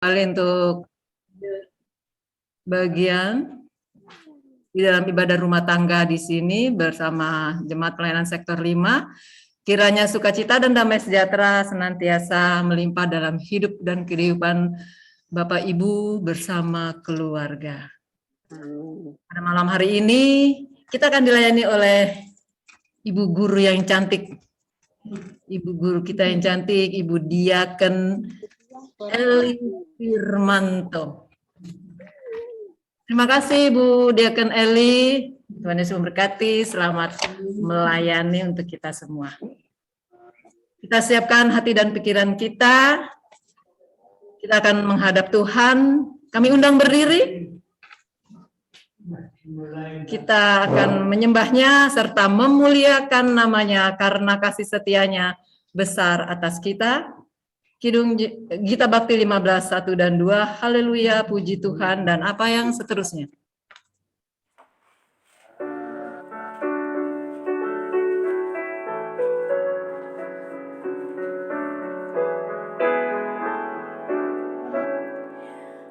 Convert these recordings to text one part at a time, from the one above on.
kembali untuk bagian di dalam ibadah rumah tangga di sini bersama Jemaat Pelayanan Sektor 5. Kiranya sukacita dan damai sejahtera senantiasa melimpah dalam hidup dan kehidupan Bapak Ibu bersama keluarga. Pada malam hari ini kita akan dilayani oleh Ibu Guru yang cantik. Ibu Guru kita yang cantik, Ibu Diaken Eli Firmanto. Terima kasih Bu Diaken Eli. Tuhan Yesus memberkati. Selamat melayani untuk kita semua. Kita siapkan hati dan pikiran kita. Kita akan menghadap Tuhan. Kami undang berdiri. Kita akan menyembahnya serta memuliakan namanya karena kasih setianya besar atas kita. Kidung Gita Bakti 15, 1 dan 2, haleluya, puji Tuhan, dan apa yang seterusnya.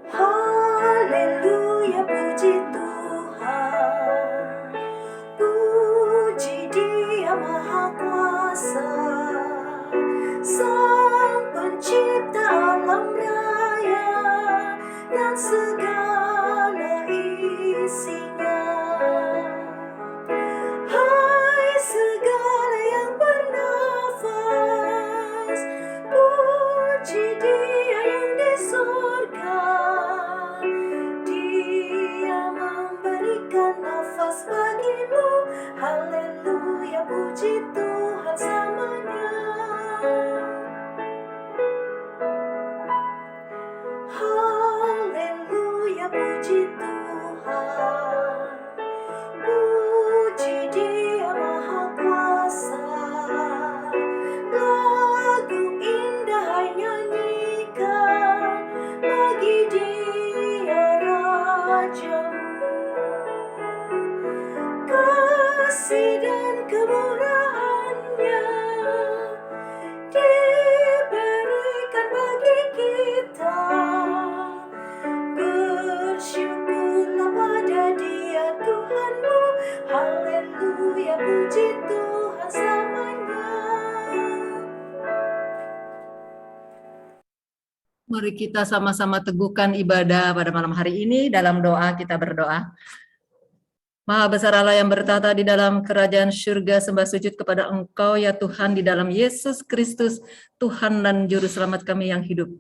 Haleluya, puji Tuhan, puji Dia Maha Kuasa, Sang Pencipta alam raya dan segala isinya. Hai segala yang bernafas, puji Dia yang di surga. Dia memberikan nafas bagimu. Haleluya, puji Tuhan selamanya. Haleluya, puji Tuhan, puji Dia Maha Kuasa. Lagu indah hai nyanyikan bagi Dia Rajamu. Kasih dan kemurahan-Nya diberikan bagi kita. Bersyukurlah pada Dia Tuhanmu. Haleluya, puji Tuhan selamanya. Mari kita sama-sama teguhkan ibadah pada malam hari ini. Dalam doa kita berdoa. Maha besar Allah yang bertata di dalam kerajaan surga, sembah sujud kepada Engkau ya Tuhan di dalam Yesus Kristus, Tuhan dan Juru Selamat kami yang hidup.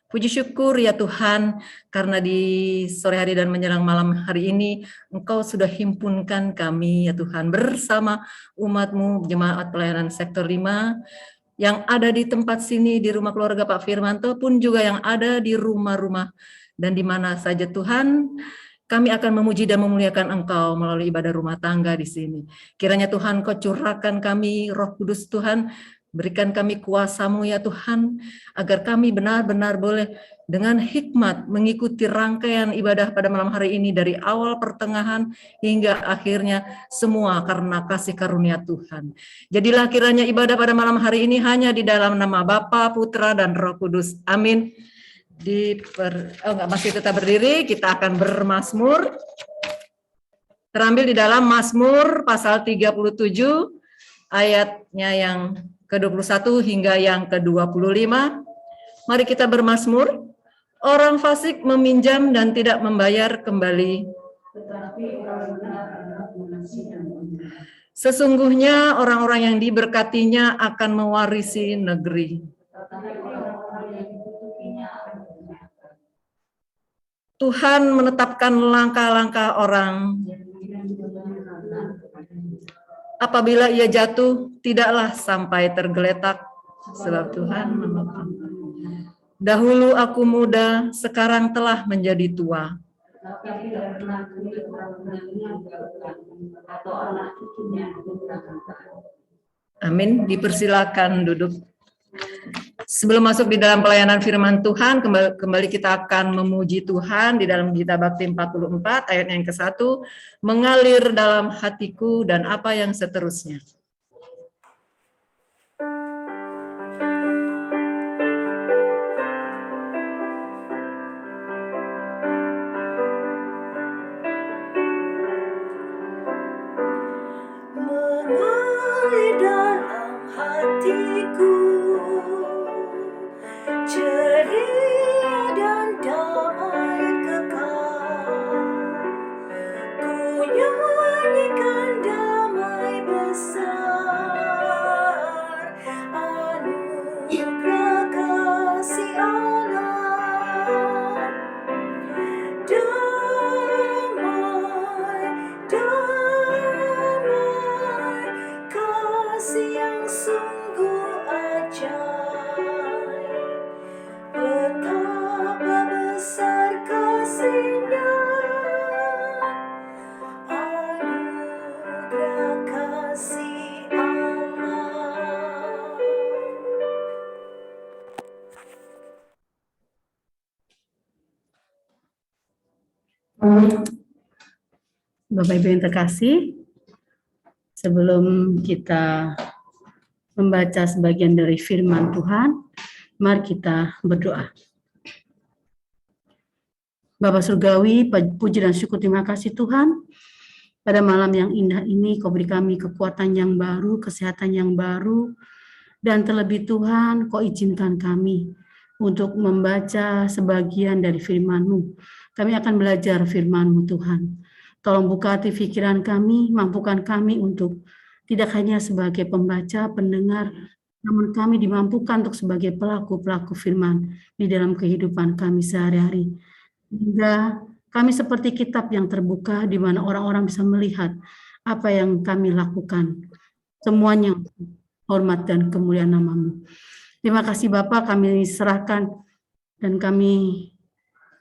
Puji syukur ya Tuhan, karena di sore hari dan menjelang malam hari ini, Engkau sudah himpunkan kami ya Tuhan, bersama umat-Mu, Jemaat Pelayanan Sektor 5, yang ada di tempat sini, di rumah keluarga Pak Firmanto, pun juga yang ada di rumah-rumah, dan di mana saja Tuhan, kami akan memuji dan memuliakan Engkau melalui ibadah rumah tangga di sini. Kiranya Tuhan Kau curahkan kami Roh Kudus Tuhan, berikan kami kuasa-Mu ya Tuhan, agar kami benar-benar boleh dengan hikmat mengikuti rangkaian ibadah pada malam hari ini dari awal pertengahan hingga akhirnya semua karena kasih karunia Tuhan. Jadilah kiranya ibadah pada malam hari ini hanya di dalam nama Bapa, Putra, dan Roh Kudus. Amin. Masih tetap berdiri, kita akan bermazmur. Terambil di dalam Mazmur pasal 37, ayatnya yang ke-21 hingga yang ke-25. Mari kita bermazmur. Orang fasik meminjam dan tidak membayar kembali. Sesungguhnya orang-orang yang diberkatinya akan mewarisi negeri. Tuhan menetapkan langkah-langkah orang. Apabila ia jatuh, tidaklah sampai tergeletak, sebab Tuhan menolong. Dahulu aku muda, sekarang telah menjadi tua. Amin. Dipersilakan duduk. Sebelum masuk di dalam pelayanan firman Tuhan, kembali kita akan memuji Tuhan di dalam Gita Bakti 44, ayat yang ke-1, mengalir dalam hatiku dan apa yang seterusnya. Bapak Ibu yang terkasih, sebelum kita membaca sebagian dari firman Tuhan, mari kita berdoa. Bapa Surgawi, puji dan syukur terima kasih Tuhan. Pada malam yang indah ini, Kau beri kami kekuatan yang baru, kesehatan yang baru, dan terlebih Tuhan, Kau izinkan kami untuk membaca sebagian dari firman-Mu. Kami akan belajar firman-Mu Tuhan. Tolong buka hati pikiran kami, mampukan kami untuk tidak hanya sebagai pembaca, pendengar, namun kami dimampukan untuk sebagai pelaku-pelaku firman di dalam kehidupan kami sehari-hari. Hingga kami seperti kitab yang terbuka di mana orang-orang bisa melihat apa yang kami lakukan. Semuanya hormat dan kemuliaan nama-Mu. Terima kasih Bapa, kami serahkan dan kami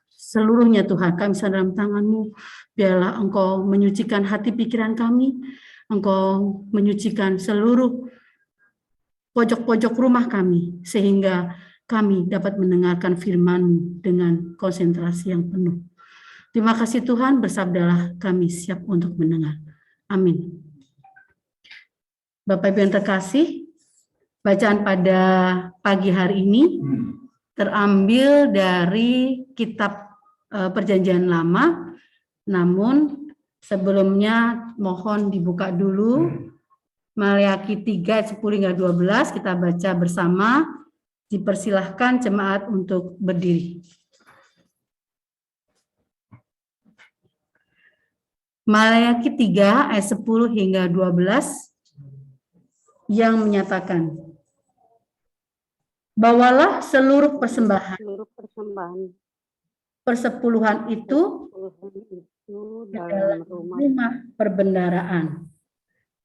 seluruhnya Tuhan, kami serahkan dalam tangan-Mu. Biarlah Engkau menyucikan hati pikiran kami, Engkau menyucikan seluruh pojok-pojok rumah kami, sehingga kami dapat mendengarkan firman-Mu dengan konsentrasi yang penuh. Terima kasih Tuhan, bersabdalah kami siap untuk mendengar. Amin. Bapak Ibu yang terkasih, bacaan pada pagi hari ini terambil dari kitab Perjanjian Lama, namun sebelumnya mohon dibuka dulu Maleakhi 3 10 hingga 12, kita baca bersama. Dipersilahkan jemaat untuk berdiri. Maleakhi 3 ayat 10 hingga 12 yang menyatakan, bawalah seluruh persembahan persepuluhan itu dalam rumah perbendaharaan,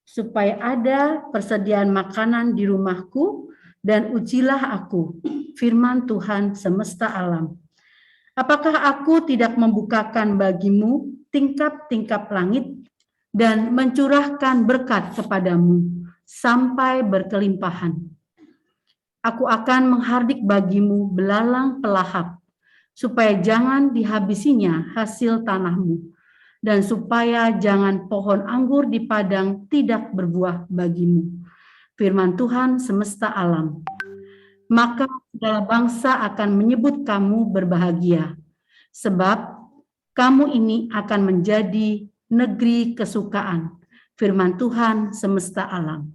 supaya ada persediaan makanan di rumahku, dan ujilah aku, firman Tuhan semesta alam. Apakah aku tidak membukakan bagimu tingkap-tingkap langit dan mencurahkan berkat kepadamu sampai berkelimpahan? Aku akan menghardik bagimu belalang pelahap, supaya jangan dihabisinya hasil tanahmu, dan supaya jangan pohon anggur di padang tidak berbuah bagimu. Firman Tuhan semesta alam. Maka segala bangsa akan menyebut kamu berbahagia, sebab kamu ini akan menjadi negeri kesukaan. Firman Tuhan semesta alam.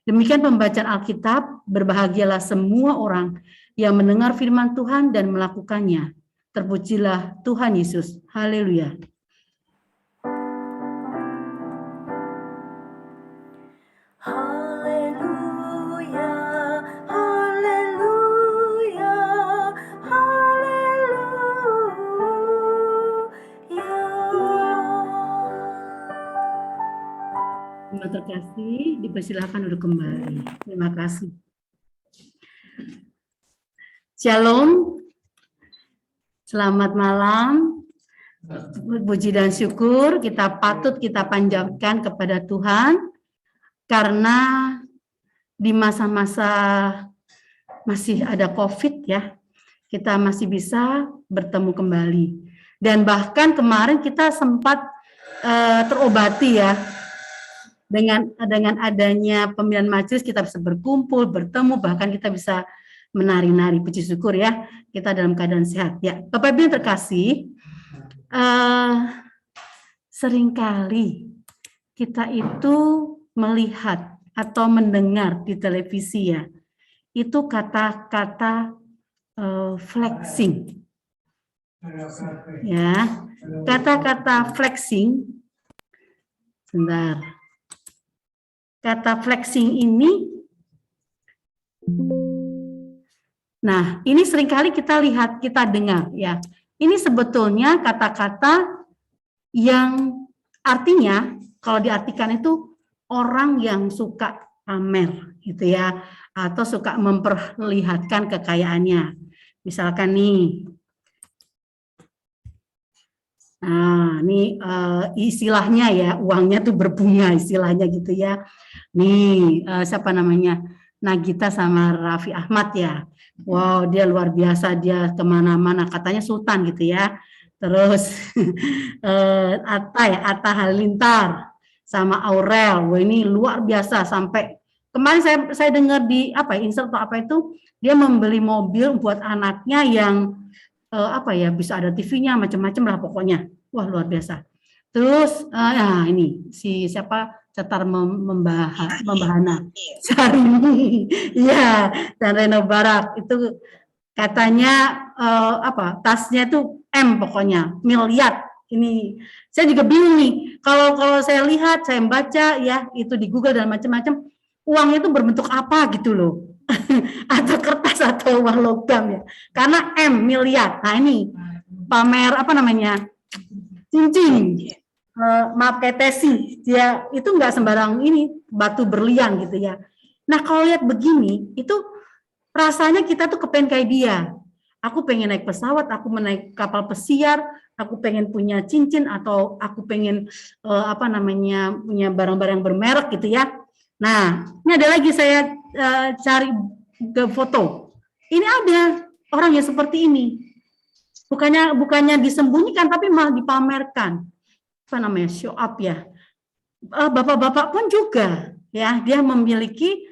Demikian pembacaan Alkitab. Berbahagialah semua orang yang mendengar firman Tuhan dan melakukannya. Terpujilah Tuhan Yesus. Haleluya. Haleluya, haleluya, haleluya. Terima terkasih, dipersilakan duduk kembali. Terima kasih. Shalom, selamat malam. Puji dan syukur kita patut kita panjatkan kepada Tuhan, karena di masa-masa masih ada COVID ya, kita masih bisa bertemu kembali. Dan bahkan kemarin kita sempat terobati ya, dengan adanya pemilihan majelis kita bisa berkumpul, bertemu, bahkan kita bisa menari-nari. Puji syukur ya, kita dalam keadaan sehat. Ya, Bapak Ibu yang terkasih, seringkali kita itu melihat atau mendengar di televisi ya, itu kata-kata flexing. Ya, kata-kata flexing. Sebentar. Kata flexing ini, nah ini seringkali kita lihat, kita dengar ya. Ini sebetulnya kata-kata yang artinya kalau diartikan itu orang yang suka pamer gitu ya, atau suka memperlihatkan kekayaannya. Misalkan nih, nah ini istilahnya ya, uangnya tuh berbunga istilahnya gitu ya. Nih siapa namanya, Nagita sama Raffi Ahmad ya. Wow, dia luar biasa, dia kemana-mana katanya sultan gitu ya. terus Atta Halilintar sama Aurel. Wah, ini luar biasa. Sampai kemarin saya dengar di insert atau apa itu, dia membeli mobil buat anaknya yang bisa ada TV-nya, macam-macam lah pokoknya. Wah, luar biasa. Terus ini si siapa, Cetar Membahana Syahrini, iya, dan Reno Barak itu katanya tasnya itu M pokoknya, miliar. Ini saya juga bingung nih, kalau saya lihat, saya baca ya itu di Google dan macam-macam, uangnya itu berbentuk apa gitu loh. Atau kertas atau uang logam ya, karena M miliar. Nah ini pamer cincin, maaf kayak tesi, dia itu nggak sembarang ini batu berlian gitu ya. Nah kalau lihat begini, itu rasanya kita tuh kepengen kayak dia. Aku pengen naik pesawat, aku menaik kapal pesiar, aku pengen punya cincin, atau aku pengen punya barang-barang bermerek gitu ya. Nah ini ada lagi, saya cari ke foto. Ini ada orang yang seperti ini. Bukannya disembunyikan, tapi malah dipamerkan. Show up ya. Bapak-bapak pun juga ya, dia memiliki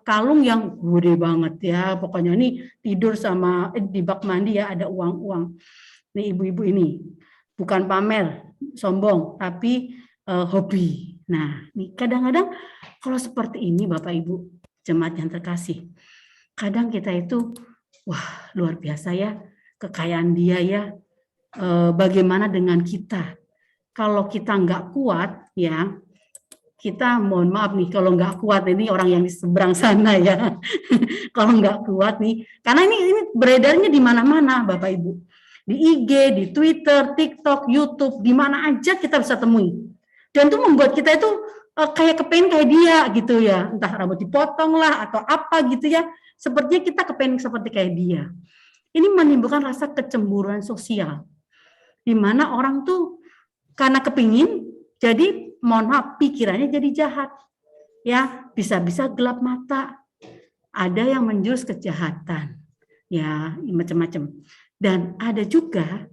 kalung yang gede banget ya. Pokoknya ini tidur sama di bak mandi ya, ada uang-uang. Nih ibu-ibu ini bukan pamer, sombong, tapi hobi. Nah, nih kadang-kadang kalau seperti ini Bapak Ibu jemaat yang terkasih, kadang kita itu wah luar biasa ya kekayaan dia ya. Bagaimana dengan kita? Kalau kita nggak kuat ya, kita mohon maaf nih kalau nggak kuat, ini orang yang di seberang sana ya. Kalau nggak kuat nih, karena ini beredarnya di mana-mana Bapak Ibu, di IG, di Twitter, TikTok, YouTube, di mana aja kita bisa temui. Dan itu membuat kita itu kayak kepengen kayak dia gitu ya, entah rambut dipotong lah atau apa gitu ya. Sepertinya kita kepengen seperti kayak dia. Ini menimbulkan rasa kecemburuan sosial, di mana orang tuh karena kepingin, jadi mohon maaf pikirannya jadi jahat, ya bisa-bisa gelap mata, ada yang menjurus kejahatan, ya macam-macam. Dan ada juga,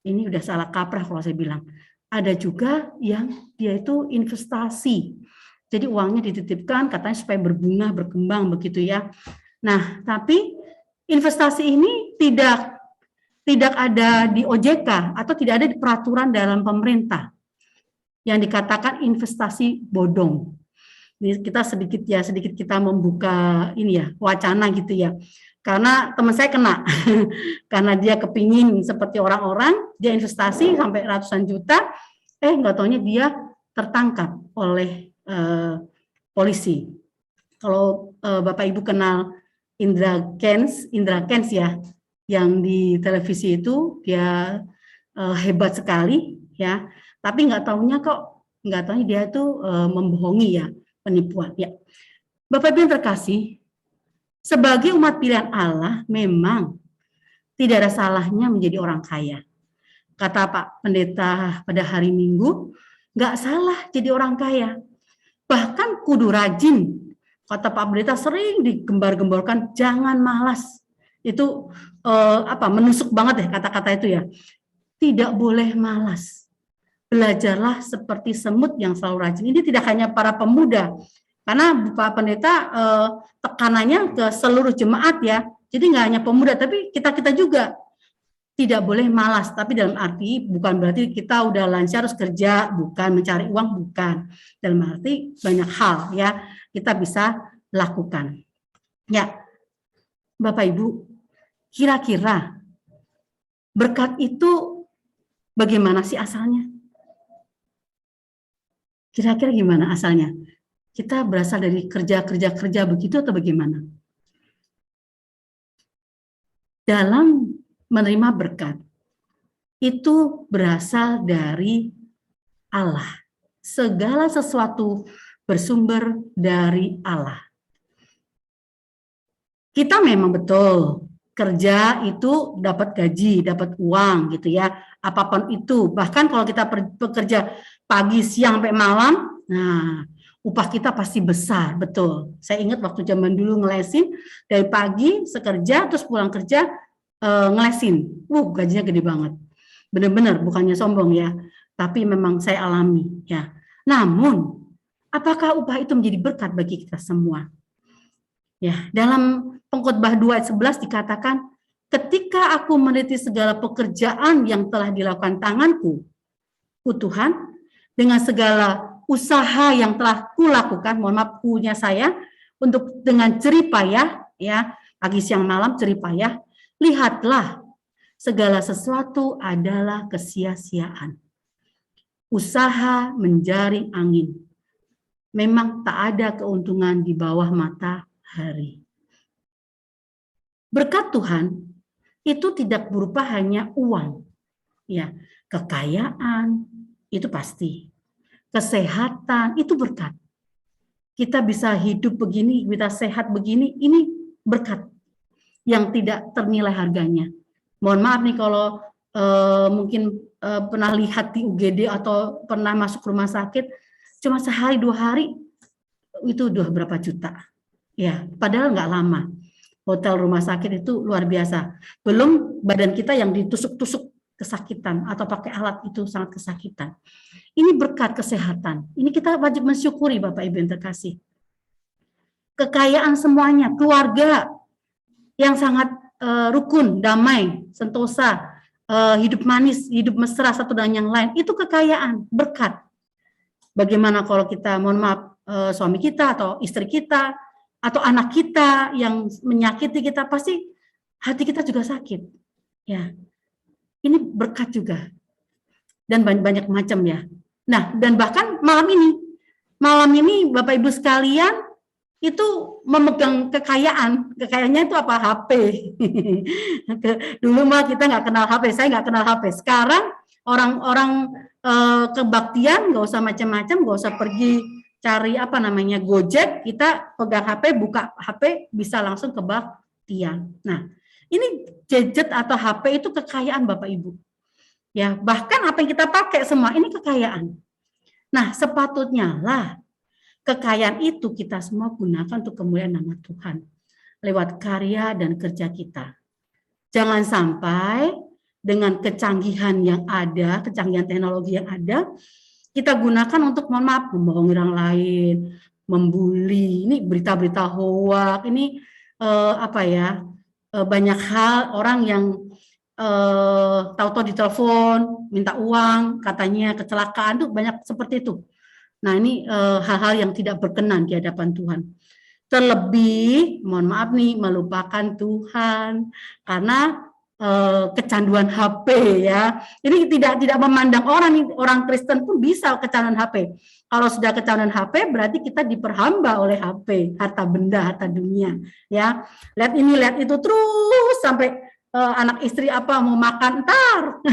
ini udah salah kaprah kalau saya bilang, ada juga yang dia itu investasi, jadi uangnya dititipkan katanya supaya berbunga, berkembang begitu ya. Nah tapi investasi ini tidak ada di OJK atau tidak ada di peraturan dalam pemerintah yang dikatakan investasi bodong. Ini kita sedikit kita membuka ini ya wacana gitu ya, karena teman saya kena karena dia kepingin seperti orang-orang, dia investasi sampai ratusan juta, nggak taunya dia tertangkap oleh polisi. Kalau Bapak Ibu kenal Indra Kents ya, yang di televisi itu, dia hebat sekali ya, tapi nggak taunya dia tuh membohongi ya, penipuan ya. Bapak Ibu yang terkasih, sebagai umat pilihan Allah memang tidak ada salahnya menjadi orang kaya. Kata Pak Pendeta pada hari Minggu, nggak salah jadi orang kaya, bahkan kudu rajin. Kata Pak Pendeta sering digembar-gemborkan, jangan malas. Itu menusuk banget ya kata-kata itu ya. Tidak boleh malas. Belajarlah seperti semut yang selalu rajin. Ini tidak hanya para pemuda, karena Pak Pendeta tekanannya ke seluruh jemaat ya. Jadi nggak hanya pemuda, tapi kita juga tidak boleh malas. Tapi dalam arti bukan berarti kita udah lancar harus kerja, bukan mencari uang, bukan. Dalam arti banyak hal ya kita bisa lakukan. Ya, Bapak Ibu, kira-kira berkat itu bagaimana sih asalnya? Kira-kira gimana asalnya? Kita berasal dari kerja begitu atau bagaimana? Dalam menerima berkat, itu berasal dari Allah. Segala sesuatu bersumber dari Allah. Kita memang betul kerja itu dapat gaji, dapat uang gitu ya, apapun itu. Bahkan kalau kita bekerja pagi, siang, sampai malam, nah upah kita pasti besar, betul. Saya ingat waktu zaman dulu ngelesin, dari pagi sekerja, terus pulang kerja ngelesin, gajinya gede banget. Benar-benar bukannya sombong ya, tapi memang saya alami ya. Namun, apakah upah itu menjadi berkat bagi kita semua? Ya, dalam Pengkhotbah 2 ayat 11 dikatakan, ketika aku meneliti segala pekerjaan yang telah dilakukan tanganku, Tuhan, dengan segala usaha yang telah kulakukan, mohon maaf punya saya, untuk dengan jerih payah, ya, pagi siang malam jerih payah, lihatlah segala sesuatu adalah kesia-siaan. Usaha menjaring angin. Memang tak ada keuntungan di bawah matahari. Berkat Tuhan itu tidak berupa hanya uang, ya, kekayaan itu pasti, kesehatan itu berkat. Kita bisa hidup begini, kita sehat begini, ini berkat yang tidak ternilai harganya. Mohon maaf nih kalau mungkin pernah lihat di UGD atau pernah masuk rumah sakit, cuma sehari 2 hari itu udah berapa juta. Ya, padahal nggak lama. Hotel rumah sakit itu luar biasa. Belum badan kita yang ditusuk-tusuk kesakitan atau pakai alat itu sangat kesakitan. Ini berkat kesehatan. Ini kita wajib mensyukuri Bapak Ibu yang terkasih. Kekayaan semuanya, keluarga yang sangat rukun, damai, sentosa, hidup manis, hidup mesra satu dengan yang lain, itu kekayaan, berkat. Bagaimana kalau kita, mohon maaf, suami kita atau istri kita, atau anak kita yang menyakiti kita, pasti hati kita juga sakit. Ya, ini berkat juga. Dan banyak macam ya. Nah, dan bahkan malam ini Bapak Ibu sekalian, itu memegang kekayaan. Kekayaannya itu apa? HP. Dulu mah kita nggak kenal HP, saya nggak kenal HP. Sekarang orang-orang kebaktian nggak usah macam-macam, nggak usah pergi cari apa namanya Gojek, kita pegang HP, buka HP bisa langsung kebaktian. Nah, ini gadget atau HP itu kekayaan Bapak Ibu. Ya, bahkan apa yang kita pakai semua ini kekayaan. Nah, sepatutnya lah kekayaan itu kita semua gunakan untuk kemuliaan nama Tuhan lewat karya dan kerja kita. Jangan sampai dengan kecanggihan yang ada, kecanggihan teknologi yang ada, kita gunakan untuk, mohon maaf, membohongi orang lain, membuli. Ini berita-berita hoak, ini banyak hal orang yang tahu-tahu ditelepon, minta uang, katanya kecelakaan, tuh banyak seperti itu. Nah, ini hal-hal yang tidak berkenan di hadapan Tuhan. Terlebih, mohon maaf nih, melupakan Tuhan karena kecanduan HP ya. Ini tidak memandang orang Kristen pun bisa kecanduan HP. Kalau sudah kecanduan HP berarti kita diperhamba oleh HP, harta benda, harta dunia ya. Lihat ini, lihat itu terus sampai anak istri apa mau makan ntar,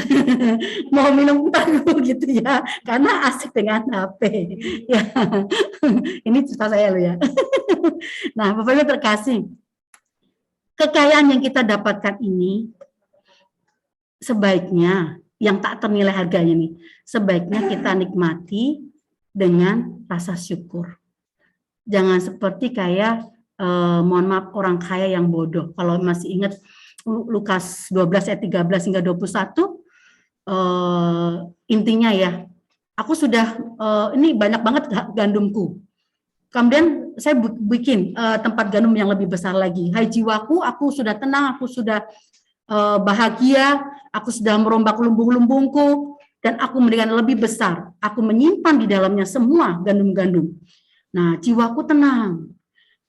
mau minum ntar gitu ya, karena asik dengan HP. Ya, ini cerita saya loh ya. Nah, Bapak Ibu terkasih, kekayaan yang kita dapatkan ini sebaiknya yang tak ternilai harganya nih, sebaiknya kita nikmati dengan rasa syukur. Jangan seperti kayak mohon maaf orang kaya yang bodoh. Kalau masih ingat Lukas 12 ayat 13 hingga 21, intinya ya, aku sudah ini banyak banget gandumku. Kemudian saya bikin tempat gandum yang lebih besar lagi. Hai jiwaku, aku sudah tenang, aku sudah bahagia, aku sudah merombak lumbung-lumbungku, dan aku memberikan lebih besar. Aku menyimpan di dalamnya semua gandum-gandum. Nah, jiwaku tenang.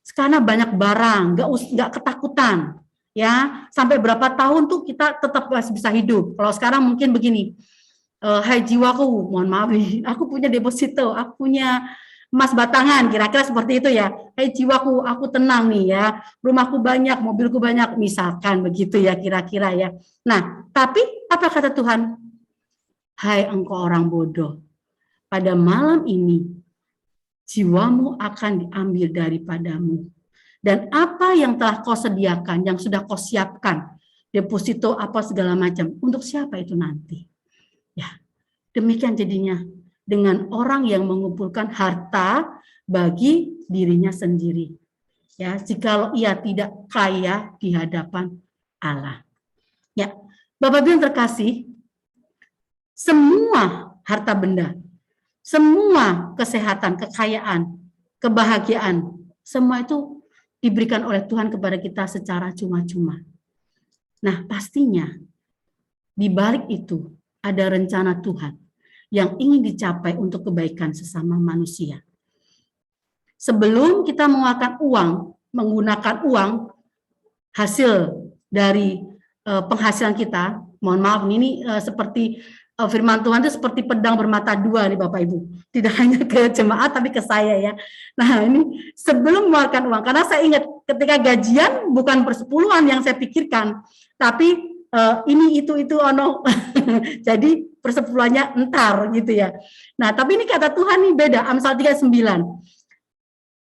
Sekarang banyak barang, nggak ketakutan. Ya, sampai berapa tahun tuh kita tetap masih bisa hidup. Kalau sekarang mungkin begini, hai jiwaku, mohon maaf nih, aku punya deposito, aku punya emas batangan, kira-kira seperti itu ya. Hai jiwaku, aku tenang nih ya, rumahku banyak, mobilku banyak, misalkan begitu ya kira-kira ya. Nah, tapi apa kata Tuhan? Hai engkau orang bodoh, pada malam ini jiwamu akan diambil daripadamu. Dan apa yang telah kau sediakan, yang sudah kau siapkan, deposito apa segala macam, untuk siapa itu nanti? Ya, demikian jadinya dengan orang yang mengumpulkan harta bagi dirinya sendiri. Ya, jikalau ia tidak kaya di hadapan Allah. Ya, Bapak Ibu yang terkasih, semua harta benda, semua kesehatan, kekayaan, kebahagiaan, semua itu diberikan oleh Tuhan kepada kita secara cuma-cuma. Nah, pastinya di balik itu ada rencana Tuhan yang ingin dicapai untuk kebaikan sesama manusia. Sebelum kita menggunakan uang hasil dari penghasilan kita, mohon maaf ini seperti firman Tuhan itu seperti pedang bermata dua nih Bapak Ibu. Tidak hanya ke jemaat tapi ke saya ya. Nah ini sebelum mengeluarkan uang, karena saya ingat ketika gajian bukan persepuluhan yang saya pikirkan, tapi ini itu ono. Jadi persepuluhannya entar gitu ya. Nah tapi ini kata Tuhan nih beda, Amsal 39.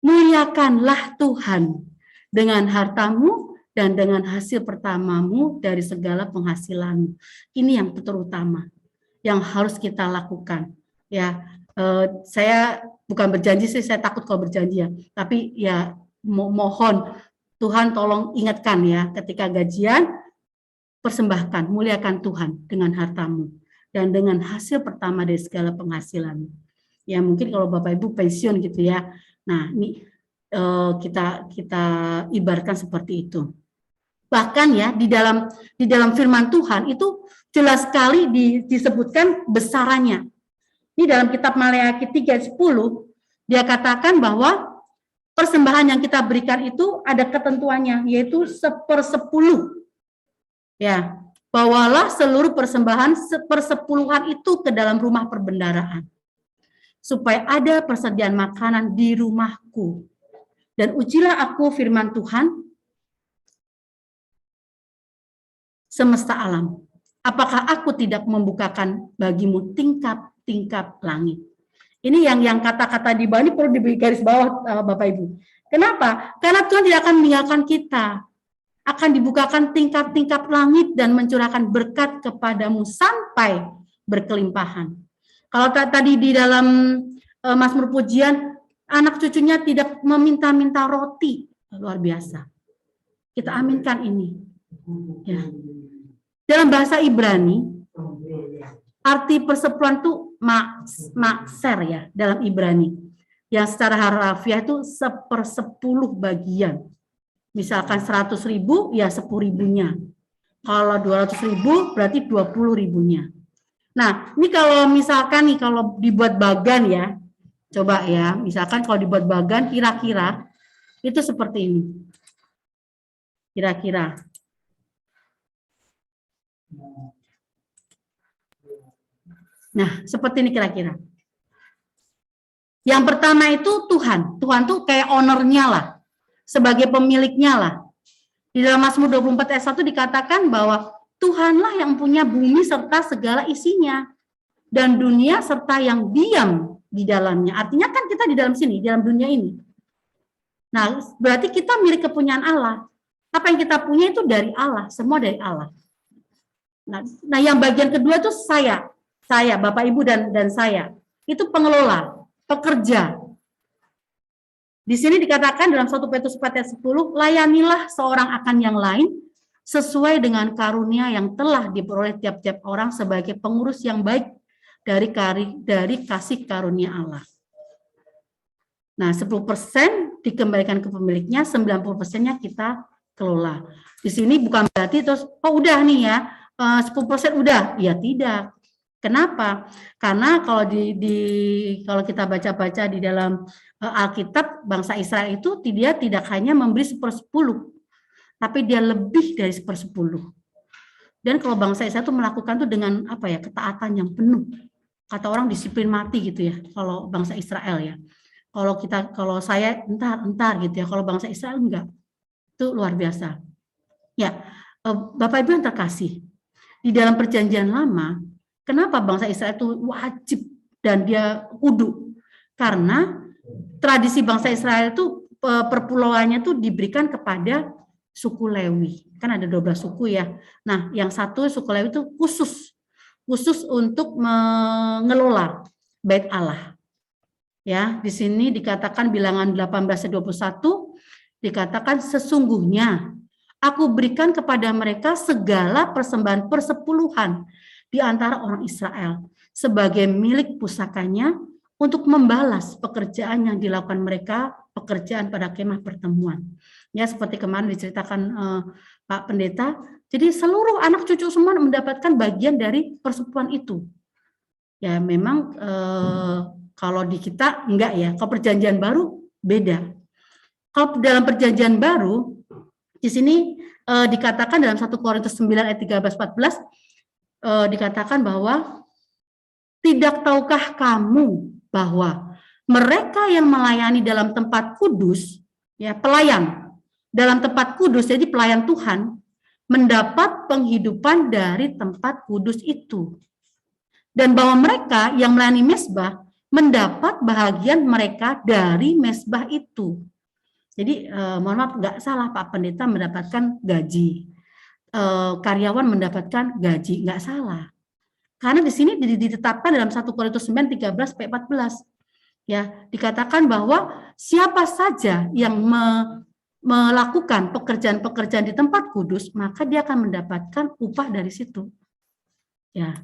Muliakanlah Tuhan dengan hartamu dan dengan hasil pertamamu dari segala penghasilanmu. Ini yang terutama yang harus kita lakukan. Ya, saya bukan berjanji sih, saya takut kalau berjanji ya. Tapi ya mohon Tuhan tolong ingatkan ya, ketika gajian persembahkan, muliakan Tuhan dengan hartamu dan dengan hasil pertama dari segala penghasilanmu. Ya mungkin kalau Bapak Ibu pensiun gitu ya. Nah, ini kita ibaratkan seperti itu. Bahkan ya di dalam firman Tuhan itu jelas sekali disebutkan besarannya. Ini dalam kitab Maleakhi 3:10 dia katakan bahwa persembahan yang kita berikan itu ada ketentuannya, yaitu 1/10. Ya, bawalah seluruh persembahan 1/10 itu ke dalam rumah perbendaharaan, supaya ada persediaan makanan di rumahku. Dan ujilah aku firman Tuhan semesta alam. Apakah aku tidak membukakan bagimu tingkap-tingkap langit? Ini yang kata-kata di bawah ini perlu di garis bawah Bapak Ibu. Kenapa? Karena Tuhan tidak akan meninggalkan kita. Akan dibukakan tingkap-tingkap langit dan mencurahkan berkat kepadamu sampai berkelimpahan. Kalau tadi di dalam Mazmur Pujian, anak cucunya tidak meminta-minta roti. Luar biasa. Kita aminkan ini. Ya. Dalam bahasa Ibrani, arti persepuluhan itu makser ya dalam Ibrani. Yang secara harfiah itu 1/10 bagian. Misalkan 100.000 ya 10.000-nya. Kalau 200.000 berarti 20.000-nya. Nah, ini kalau misalkan nih kalau dibuat bagan ya, coba ya, misalkan kalau dibuat bagan kira-kira itu seperti ini. Kira-kira. Nah, seperti ini kira-kira. Yang pertama itu Tuhan. Tuhan tuh kayak ownernya lah. Sebagai pemiliknya lah. Di dalam Mazmur 24 ayat 1 dikatakan bahwa Tuhanlah yang punya bumi serta segala isinya. Dan dunia serta yang diam di dalamnya. Artinya kan kita di dalam sini, di dalam dunia ini. Nah, berarti kita milik kepunyaan Allah. Apa yang kita punya itu dari Allah. Semua dari Allah. Nah, yang bagian kedua itu saya, Bapak Ibu dan saya, itu pengelola, pekerja. Di sini dikatakan dalam 1 Petrus 4 ayat 10, layanilah seorang akan yang lain sesuai dengan karunia yang telah diperoleh tiap-tiap orang sebagai pengurus yang baik dari kasih karunia Allah. Nah, 10% dikembalikan ke pemiliknya, 90%-nya kita kelola. Di sini bukan berarti terus, oh udah nih ya, 10% udah, ya tidak. Kenapa? Karena kalau kalau kita baca-baca di dalam Alkitab, bangsa Israel itu dia tidak hanya memberi 1/10, tapi dia lebih dari 1/10. Dan kalau bangsa Israel itu melakukan itu dengan apa ya, ketaatan yang penuh. Kata orang disiplin mati gitu ya, kalau bangsa Israel ya. Kalau saya entar gitu ya, kalau bangsa Israel enggak. Itu luar biasa. Ya, Bapak Ibu yang terkasih. Di dalam perjanjian lama, kenapa bangsa Israel itu wajib dan dia kudu? Karena tradisi bangsa Israel itu perpulauannya itu diberikan kepada suku Lewi. Kan ada 12 suku ya. Nah, yang satu suku Lewi itu khusus untuk mengelola bait Allah. Ya, di sini dikatakan bilangan 18:21 dikatakan sesungguhnya aku berikan kepada mereka segala persembahan persepuluhan di antara orang Israel sebagai milik pusakanya untuk membalas pekerjaan yang dilakukan mereka, pekerjaan pada kemah pertemuan. Ya, seperti kemarin diceritakan Pak Pendeta, jadi seluruh anak cucu semua mendapatkan bagian dari persekutuan itu. Ya, memang kalau di kita enggak ya, kalau perjanjian baru beda. Kalau dalam perjanjian baru, di sini dikatakan dalam 1 Korintus 9 ayat 13-14, dikatakan bahwa tidak tahukah kamu bahwa mereka yang melayani dalam tempat kudus, ya pelayan dalam tempat kudus, jadi pelayan Tuhan, mendapat penghidupan dari tempat kudus itu. Dan bahwa mereka yang melayani mezbah mendapat bahagian mereka dari mezbah itu. Jadi mohon maaf, nggak salah Pak Pendeta mendapatkan gaji, karyawan mendapatkan gaji, nggak salah. Karena di sini ditetapkan dalam 1 Korintus 9, 13-14. Ya, dikatakan bahwa siapa saja yang melakukan pekerjaan-pekerjaan di tempat kudus, maka dia akan mendapatkan upah dari situ. Ya.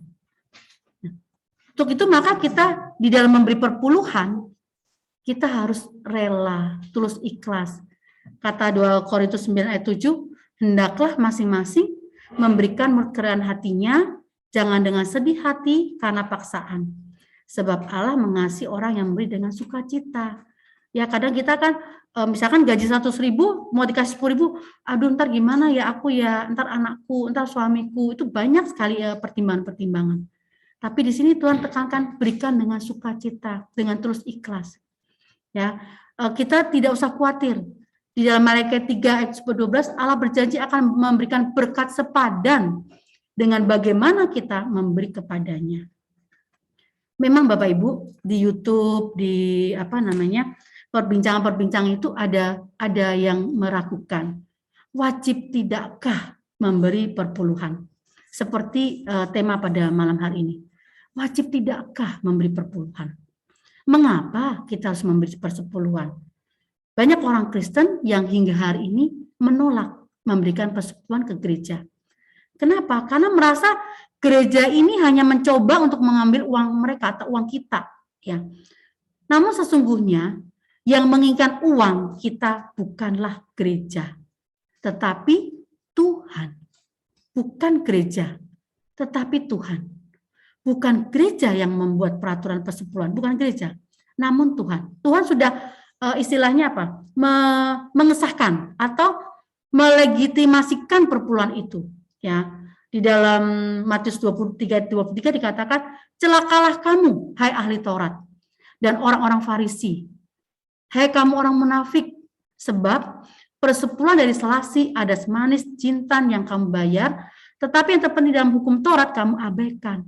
Untuk itu maka kita di dalam memberi perpuluhan, kita harus rela, tulus ikhlas. Kata 2 Korintus 9 ayat 7, hendaklah masing-masing memberikan kerelaan hatinya, jangan dengan sedih hati karena paksaan. Sebab Allah mengasihi orang yang memberi dengan sukacita. Ya kadang kita kan, misalkan gaji 100.000, mau dikasih 10.000, aduh ntar gimana ya aku ya, ntar anakku, ntar suamiku, itu banyak sekali pertimbangan-pertimbangan. Tapi di sini Tuhan tekankan berikan dengan sukacita, dengan tulus ikhlas. Ya, kita tidak usah khawatir. Di dalam Malaikat 3 ayat 12 Allah berjanji akan memberikan berkat sepadan dengan bagaimana kita memberi kepadanya. Memang Bapak Ibu di YouTube, di perbincangan-perbincangan itu ada yang meragukan. Wajib tidakkah memberi perpuluhan? Seperti tema pada malam hari ini. Wajib tidakkah memberi perpuluhan? Mengapa kita harus memberi persepuluhan? Banyak orang Kristen yang hingga hari ini menolak memberikan persepuluhan ke gereja. Kenapa? Karena merasa gereja ini hanya mencoba untuk mengambil uang mereka atau uang kita. Ya. Namun sesungguhnya yang menginginkan uang kita bukanlah gereja, tetapi Tuhan. Bukan gereja, tetapi Tuhan. Bukan gereja yang membuat peraturan persepuluhan, bukan gereja, namun Tuhan. Tuhan sudah istilahnya apa? Mengesahkan atau melegitimasikan perpuluhan itu. Ya, di dalam Matius 23 dikatakan, celakalah kamu, hai ahli Taurat dan orang-orang Farisi, hai kamu orang munafik, sebab persepuluhan dari selasi, adas manis, jintan yang kamu bayar, tetapi yang terpenting dalam hukum Taurat kamu abaikan.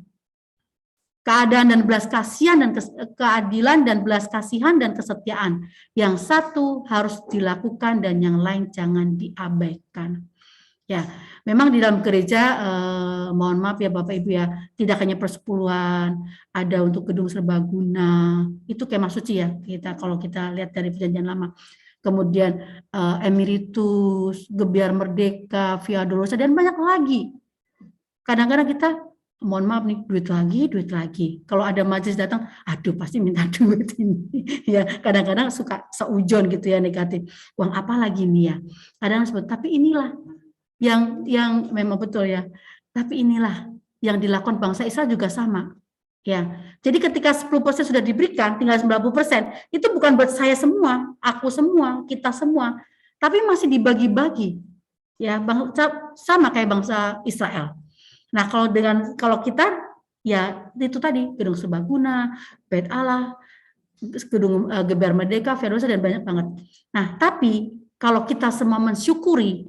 Keadaan dan belas kasihan dan keadilan dan belas kasihan dan kesetiaan. Yang satu harus dilakukan dan yang lain jangan diabaikan. Ya, memang di dalam gereja, mohon maaf ya Bapak Ibu ya, tidak hanya persepuluhan, ada untuk gedung serbaguna, itu kemah suci ya, kalau kita lihat dari perjanjian lama. Kemudian emeritus, gebiar merdeka, via dolorosa, dan banyak lagi. Kadang-kadang kita, mohon maaf nih, duit lagi. Kalau ada majelis datang, aduh pasti minta duit ini. Ya, kadang-kadang suka seujon gitu ya, negatif. Uang apa lagi nih ya? Kadang sebut, tapi inilah yang memang betul ya. Tapi inilah yang dilakukan bangsa Israel juga sama. Ya. Jadi ketika 10% sudah diberikan, tinggal 90%, itu bukan buat saya semua, aku semua, kita semua, tapi masih dibagi-bagi. Ya, sama kayak bangsa Israel. Nah, kalau kita ya itu tadi gedung serbaguna, Bait Allah, gedung gebiar merdeka, Ferosa dan banyak banget. Nah, tapi kalau kita semua mensyukuri,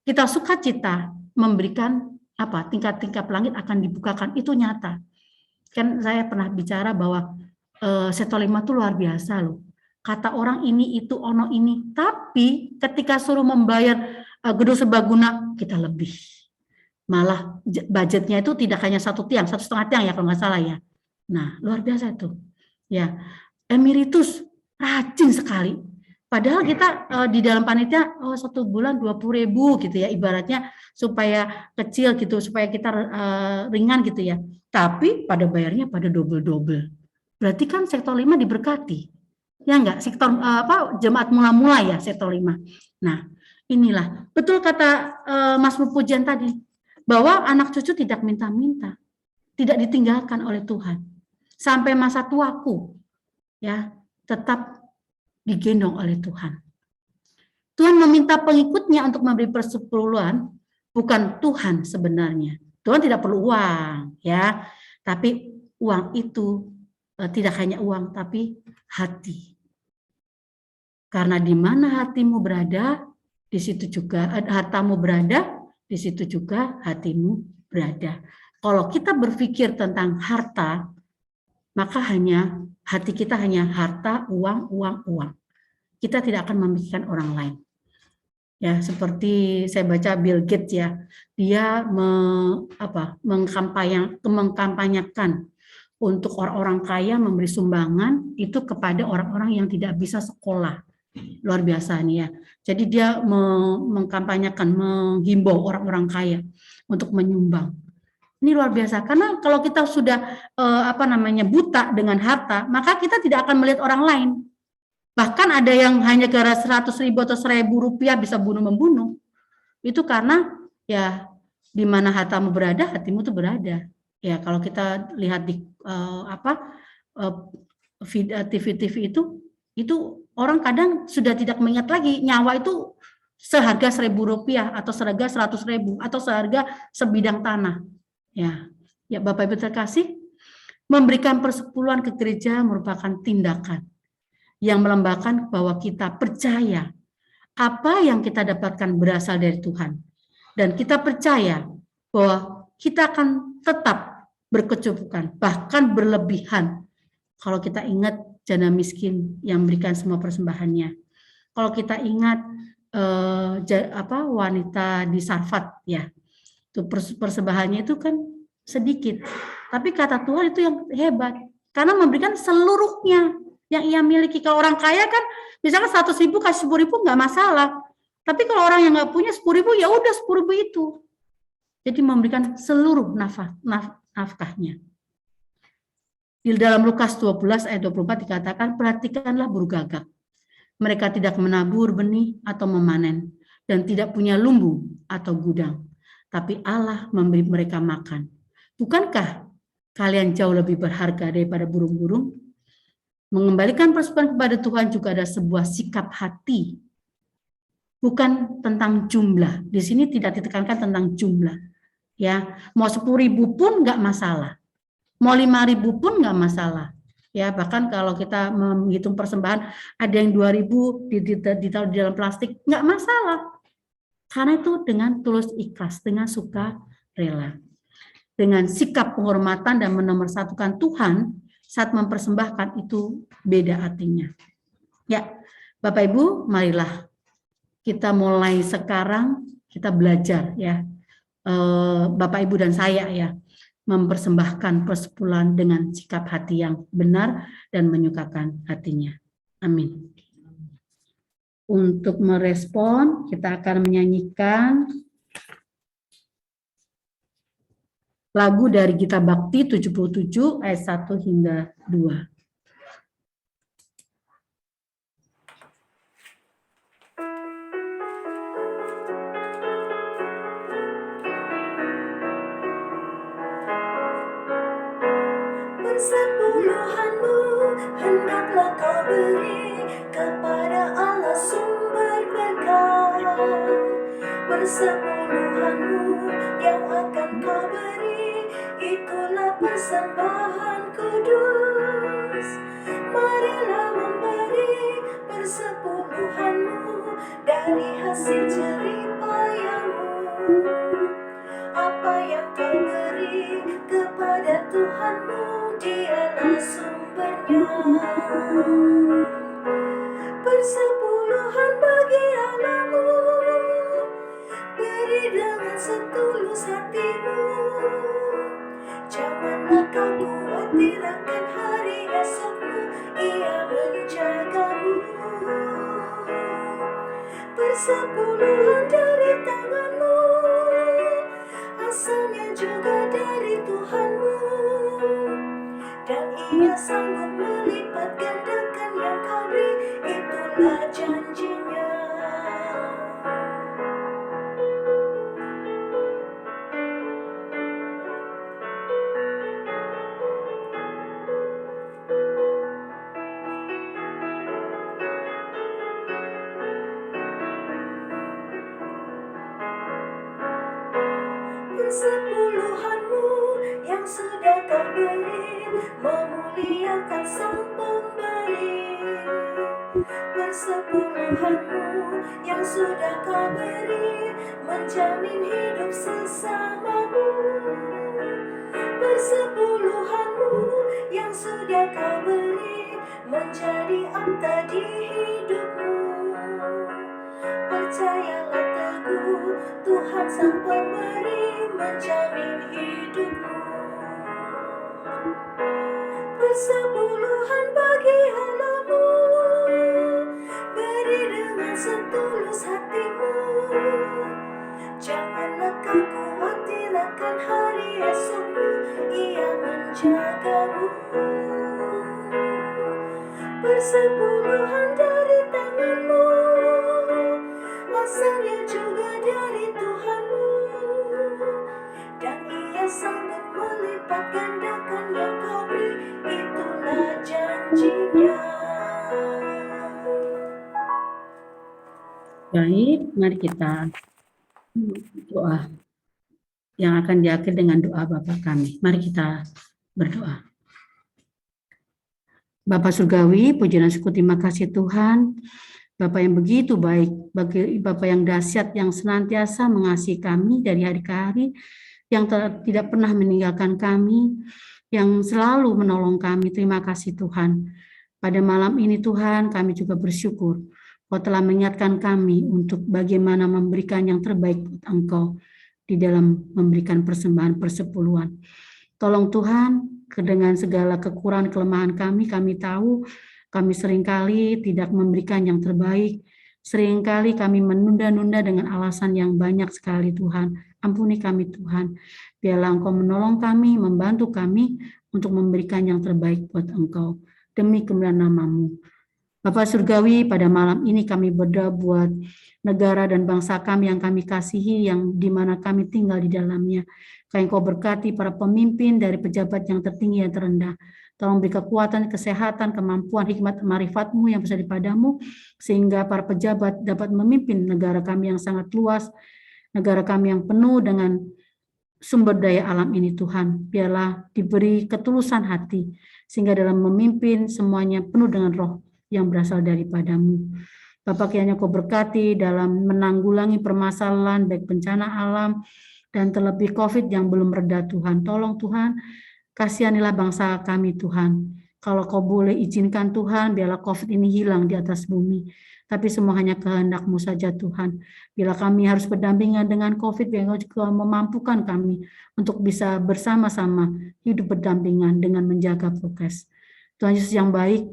kita sukacita memberikan apa? Tingkat-tingkat langit akan dibukakan, itu nyata. Kan saya pernah bicara bahwa Setolima itu luar biasa loh. Kata orang ini itu ono ini, tapi ketika suruh membayar gedung serbaguna kita lebih. Malah budgetnya itu tidak hanya 1 tiang, 1,5 tiang ya kalau nggak salah ya. Nah luar biasa itu. Ya, emeritus rajin sekali. Padahal kita di dalam panitia 1 bulan 20.000 gitu ya, ibaratnya supaya kecil gitu, supaya kita ringan gitu ya. Tapi pada bayarnya pada double-double. Berarti kan sektor 5 diberkati. Ya enggak, sektor jemaat mula-mula ya sektor 5. Nah, inilah betul kata Mas Pujian tadi, bahwa anak cucu tidak minta-minta, tidak ditinggalkan oleh Tuhan. Sampai masa tuaku ya, tetap digendong oleh Tuhan. Tuhan meminta pengikutnya untuk memberi persepuluhan, bukan Tuhan sebenarnya. Tuhan tidak perlu uang, ya, tapi uang itu tidak hanya uang, tapi hati. Karena di mana hatimu berada, di situ juga hartamu berada, di situ juga hatimu berada. Kalau kita berpikir tentang harta, maka hati kita hanya harta, uang, uang, uang. Kita tidak akan memikirkan orang lain. Ya, seperti saya baca Bill Gates ya, dia mengkampanyakan untuk orang-orang kaya memberi sumbangan itu kepada orang-orang yang tidak bisa sekolah. Luar biasa nih ya. Jadi dia mengkampanyakan, menghimbau orang-orang kaya untuk menyumbang. Ini luar biasa karena kalau kita sudah buta dengan harta, maka kita tidak akan melihat orang lain. Bahkan ada yang hanya gara 100.000 atau 1.000 rupiah bisa bunuh-membunuh. Itu karena ya di mana hartamu berada, hatimu tuh berada. Ya kalau kita lihat di TV-TV itu orang kadang sudah tidak mengingat lagi nyawa itu seharga 1.000 rupiah atau seharga 100.000 atau seharga sebidang tanah. Ya Bapak Ibu terkasih, memberikan persepuluhan ke gereja merupakan tindakan yang melambangkan bahwa kita percaya apa yang kita dapatkan berasal dari Tuhan. Dan kita percaya bahwa kita akan tetap berkecukupan, bahkan berlebihan. Kalau kita ingat janda miskin yang memberikan semua persembahannya. Kalau kita ingat wanita di Sarfat ya, itu persembahannya itu kan sedikit. Tapi kata Tuhan itu yang hebat, karena memberikan seluruhnya yang ia miliki. Kalau orang kaya kan misalkan 100.000 kasih 10.000 nggak masalah. Tapi kalau orang yang nggak punya 10.000 ya udah 10.000 itu. Jadi memberikan seluruh nafkahnya. Di dalam Lukas 12 ayat 24 dikatakan, perhatikanlah buruh gagak. Mereka tidak menabur benih atau memanen dan tidak punya lumbung atau gudang. Tapi Allah memberi mereka makan. Bukankah kalian jauh lebih berharga daripada burung-burung? Mengembalikan persepuluhan kepada Tuhan juga ada sebuah sikap hati. Bukan tentang jumlah. Di sini tidak ditekankan tentang jumlah. Ya, mau 10.000 pun nggak masalah. Mau 5.000 pun nggak masalah. Ya, bahkan kalau kita menghitung persembahan, ada yang 2.000 ditaruh di dalam plastik, nggak masalah. Karena itu dengan tulus ikhlas, dengan suka rela. Dengan sikap penghormatan dan menomorsatukan Tuhan, saat mempersembahkan itu beda artinya. Ya, Bapak Ibu, marilah kita mulai sekarang kita belajar ya, Bapak Ibu dan saya ya, mempersembahkan persepuluhan dengan sikap hati yang benar dan menyukakan hatinya. Amin. Untuk merespon, kita akan menyanyikan lagu dari Gita Bakti 77 ayat 1 hingga 2. Persepuluhanmu hendaklah kau beri kepada Allah sumber berkah. Persepuluhanmu yang akan kau beri, itulah persembahan kudus. Marilah memberi persepuluhanmu dari hasil jerih payahmu. Apa yang kau beri kepada Tuhanmu, Dialah sumbernya. Persepuluhan bagi Allahmu, beri dengan setulus hatimu. Janganlah kau khawatir akan hari esokmu, Ia menjagamu. Persepuluhan dari tanganmu, asalnya juga dari Tuhanmu, dan Ia sanggup melipat gandakan yang kau beri, itulah janjinya. Persepuluhanmu yang sudah kau beri, memuliakan Sang Pemberi. Persepuluhanmu yang sudah kau beri, menjamin hidup sesamamu. Persepuluhanmu yang sudah kau beri, menjadi akta di hidupmu. Percayalah teguh, Tuhan Sang Pemberi menjamin hidupmu. Persepuluhan bagi halamu, beri dengan setulus hatimu. Janganlah kau khawatir akan hari esokmu, Ia menjagamu. Persepuluhan dari tanganmu, asalnya juga dari Tuhanmu, dan Ia sanggup melipat gandakan yang kau beri, itulah janjinya. Baik, mari kita doa yang akan diakhiri dengan doa Bapa kami. Mari kita berdoa. Bapa Surgawi, puji dan syukur terima kasih Tuhan, Bapa yang begitu baik, bagi Bapa yang dahsyat, yang senantiasa mengasihi kami dari hari ke hari, yang tidak pernah meninggalkan kami, yang selalu menolong kami. Terima kasih Tuhan. Pada malam ini Tuhan, kami juga bersyukur Kau telah mengingatkan kami untuk bagaimana memberikan yang terbaik buat Engkau di dalam memberikan persembahan persepuluhan. Tolong Tuhan, dengan segala kekurangan kelemahan kami tahu kami seringkali tidak memberikan yang terbaik. Seringkali kami menunda-nunda dengan alasan yang banyak sekali Tuhan. Ampuni kami Tuhan. Biarlah Engkau menolong kami, membantu kami untuk memberikan yang terbaik buat Engkau. Demi kemuliaan nama-Mu. Bapa Surgawi, pada malam ini kami berdoa buat negara dan bangsa kami yang kami kasihi, yang di mana kami tinggal di dalamnya. Engkau berkati para pemimpin dari pejabat yang tertinggi dan terendah. Tolong beri kekuatan, kesehatan, kemampuan, hikmat, marifat-Mu yang besar daripada-Mu, sehingga para pejabat dapat memimpin negara kami yang sangat luas, negara kami yang penuh dengan sumber daya alam ini Tuhan. Biarlah diberi ketulusan hati, sehingga dalam memimpin semuanya penuh dengan roh yang berasal daripada-Mu. Bapa, kiranya Kau berkati dalam menanggulangi permasalahan baik bencana alam dan terlebih COVID yang belum reda Tuhan. Tolong Tuhan, kasihanilah bangsa kami Tuhan. Kalau Kau boleh izinkan Tuhan, biarlah COVID ini hilang di atas bumi. Tapi semua hanya kehendak-Mu saja Tuhan. Bila kami harus berdampingan dengan COVID, biarlah Kau memampukan kami untuk bisa bersama-sama hidup berdampingan dengan menjaga prokes. Tuhan Yesus yang baik,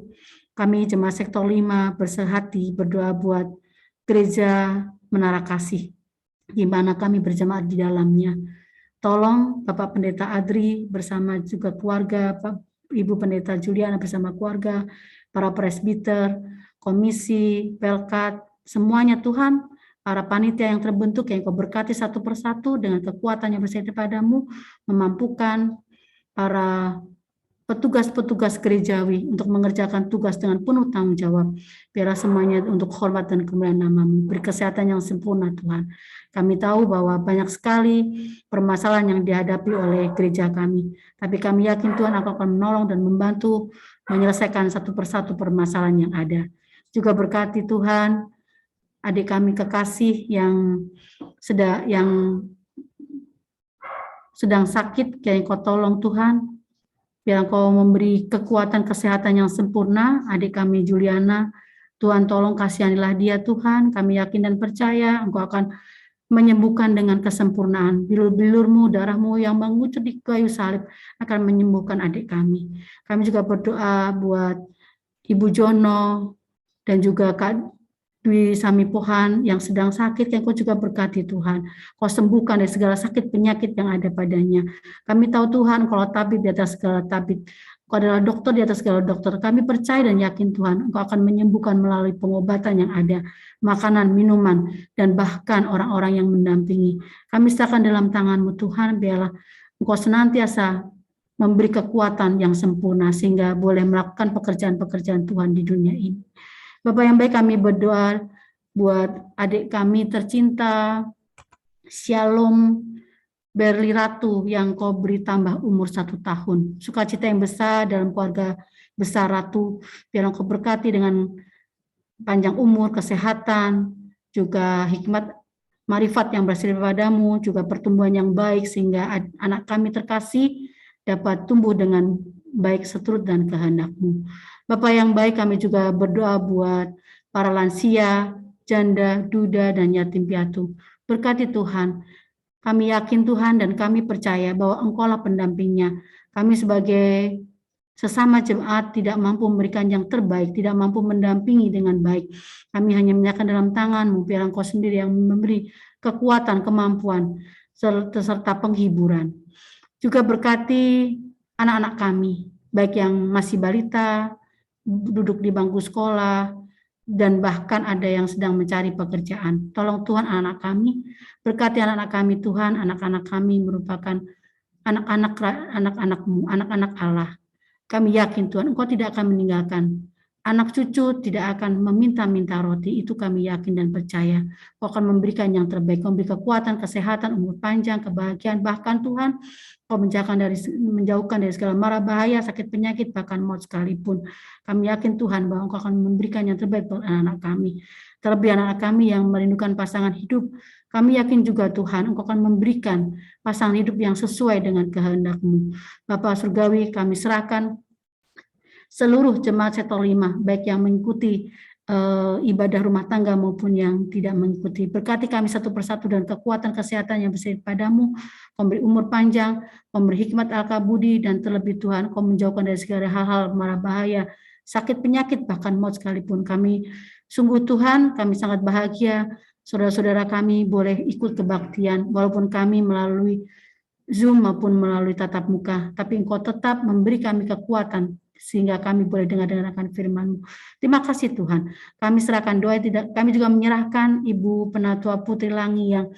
kami jemaat sektor 5 bersehati berdoa buat gereja Menara Kasih, di mana kami berjemaat di dalamnya. Tolong Bapak Pendeta Adri bersama juga keluarga, Ibu Pendeta Juliana bersama keluarga, para presbiter, komisi, pelkat, semuanya Tuhan, para panitia yang terbentuk yang Kau berkati satu persatu dengan kekuatan yang bersih daripada-Mu, memampukan para petugas-petugas gerejawi untuk mengerjakan tugas dengan penuh tanggung jawab. Biarlah semuanya untuk hormat dan kemuliaan nama-Mu. Beri kesehatan yang sempurna Tuhan. Kami tahu bahwa banyak sekali permasalahan yang dihadapi oleh gereja kami. Tapi kami yakin Tuhan akan menolong dan membantu menyelesaikan satu persatu permasalahan yang ada. Juga berkati Tuhan adik kami kekasih yang sedang sakit, yang Kau tolong Tuhan. Biar Engkau memberi kekuatan kesehatan yang sempurna, adik kami Juliana. Tuhan tolong kasihanilah dia Tuhan. Kami yakin dan percaya Engkau akan menyembuhkan dengan kesempurnaan. Bilur-bilur-Mu, darah-Mu yang mengucur di kayu salib akan menyembuhkan adik kami. Kami juga berdoa buat Ibu Jono dan juga Dwi Samipohan yang sedang sakit, yang Kau juga berkati Tuhan. Kau sembuhkan dari segala sakit penyakit yang ada padanya. Kami tahu Tuhan, Kau tabib di atas segala tabib. Kau adalah dokter di atas segala dokter. Kami percaya dan yakin Tuhan, Engkau akan menyembuhkan melalui pengobatan yang ada, makanan, minuman, dan bahkan orang-orang yang mendampingi. Kami serahkan dalam tangan-Mu Tuhan, biarlah Engkau senantiasa memberi kekuatan yang sempurna sehingga boleh melakukan pekerjaan-pekerjaan Tuhan di dunia ini. Bapak yang baik, kami berdoa buat adik kami tercinta, Shalom Berli Ratu, yang Kau beri tambah umur 1 tahun. Sukacita yang besar dalam keluarga besar Ratu, biar Engkau berkati dengan panjang umur, kesehatan, juga hikmat, marifat yang berasal padamu, juga pertumbuhan yang baik, sehingga anak kami terkasih dapat tumbuh dengan baik seturut dan kehendak-Mu. Bapak yang baik, kami juga berdoa buat para lansia, janda, duda, dan yatim piatu. Berkati Tuhan, kami yakin Tuhan dan kami percaya bahwa Engkau lah pendampingnya. Kami sebagai sesama jemaat tidak mampu memberikan yang terbaik, tidak mampu mendampingi dengan baik. Kami hanya menyerahkan dalam tangan-Mu, biar Engkau sendiri yang memberi kekuatan, kemampuan, serta penghiburan. Juga berkati anak-anak kami, baik yang masih balita, duduk di bangku sekolah, dan bahkan ada yang sedang mencari pekerjaan. Tolong Tuhan anak-anak kami, berkati anak-anak kami Tuhan. Anak-anak kami merupakan anak-anak-Mu, anak-anak Allah. Kami yakin Tuhan, Engkau tidak akan meninggalkan. Anak cucu tidak akan meminta-minta roti, itu kami yakin dan percaya. Kau akan memberikan yang terbaik, memberi kekuatan, kesehatan, umur panjang, kebahagiaan, bahkan Tuhan, Kau menjauhkan dari segala mara bahaya, sakit penyakit, bahkan maut sekalipun. Kami yakin Tuhan bahwa Engkau akan memberikan yang terbaik buat anak-anak kami. Terlebih anak-anak kami yang merindukan pasangan hidup, kami yakin juga Tuhan, Engkau akan memberikan pasangan hidup yang sesuai dengan kehendak-Mu. Bapa Surgawi, kami serahkan seluruh jemaat sektor 5, baik yang mengikuti ibadah rumah tangga maupun yang tidak mengikuti. Berkati kami satu persatu dan kekuatan kesehatan yang bersih padamu, Kau beri umur panjang, Kau beri hikmat al-kabudi, dan terlebih Tuhan, Kau menjauhkan dari segala hal-hal mara bahaya, sakit penyakit, bahkan maut sekalipun. Kami sungguh Tuhan, kami sangat bahagia, saudara-saudara kami boleh ikut kebaktian, walaupun kami melalui Zoom maupun melalui tatap muka, tapi Engkau tetap memberi kami kekuatan sehingga kami boleh dengar-dengarkan firman-Mu. Terima kasih Tuhan. Kami serahkan doa, kami juga menyerahkan Ibu Penatua Putri Langi yang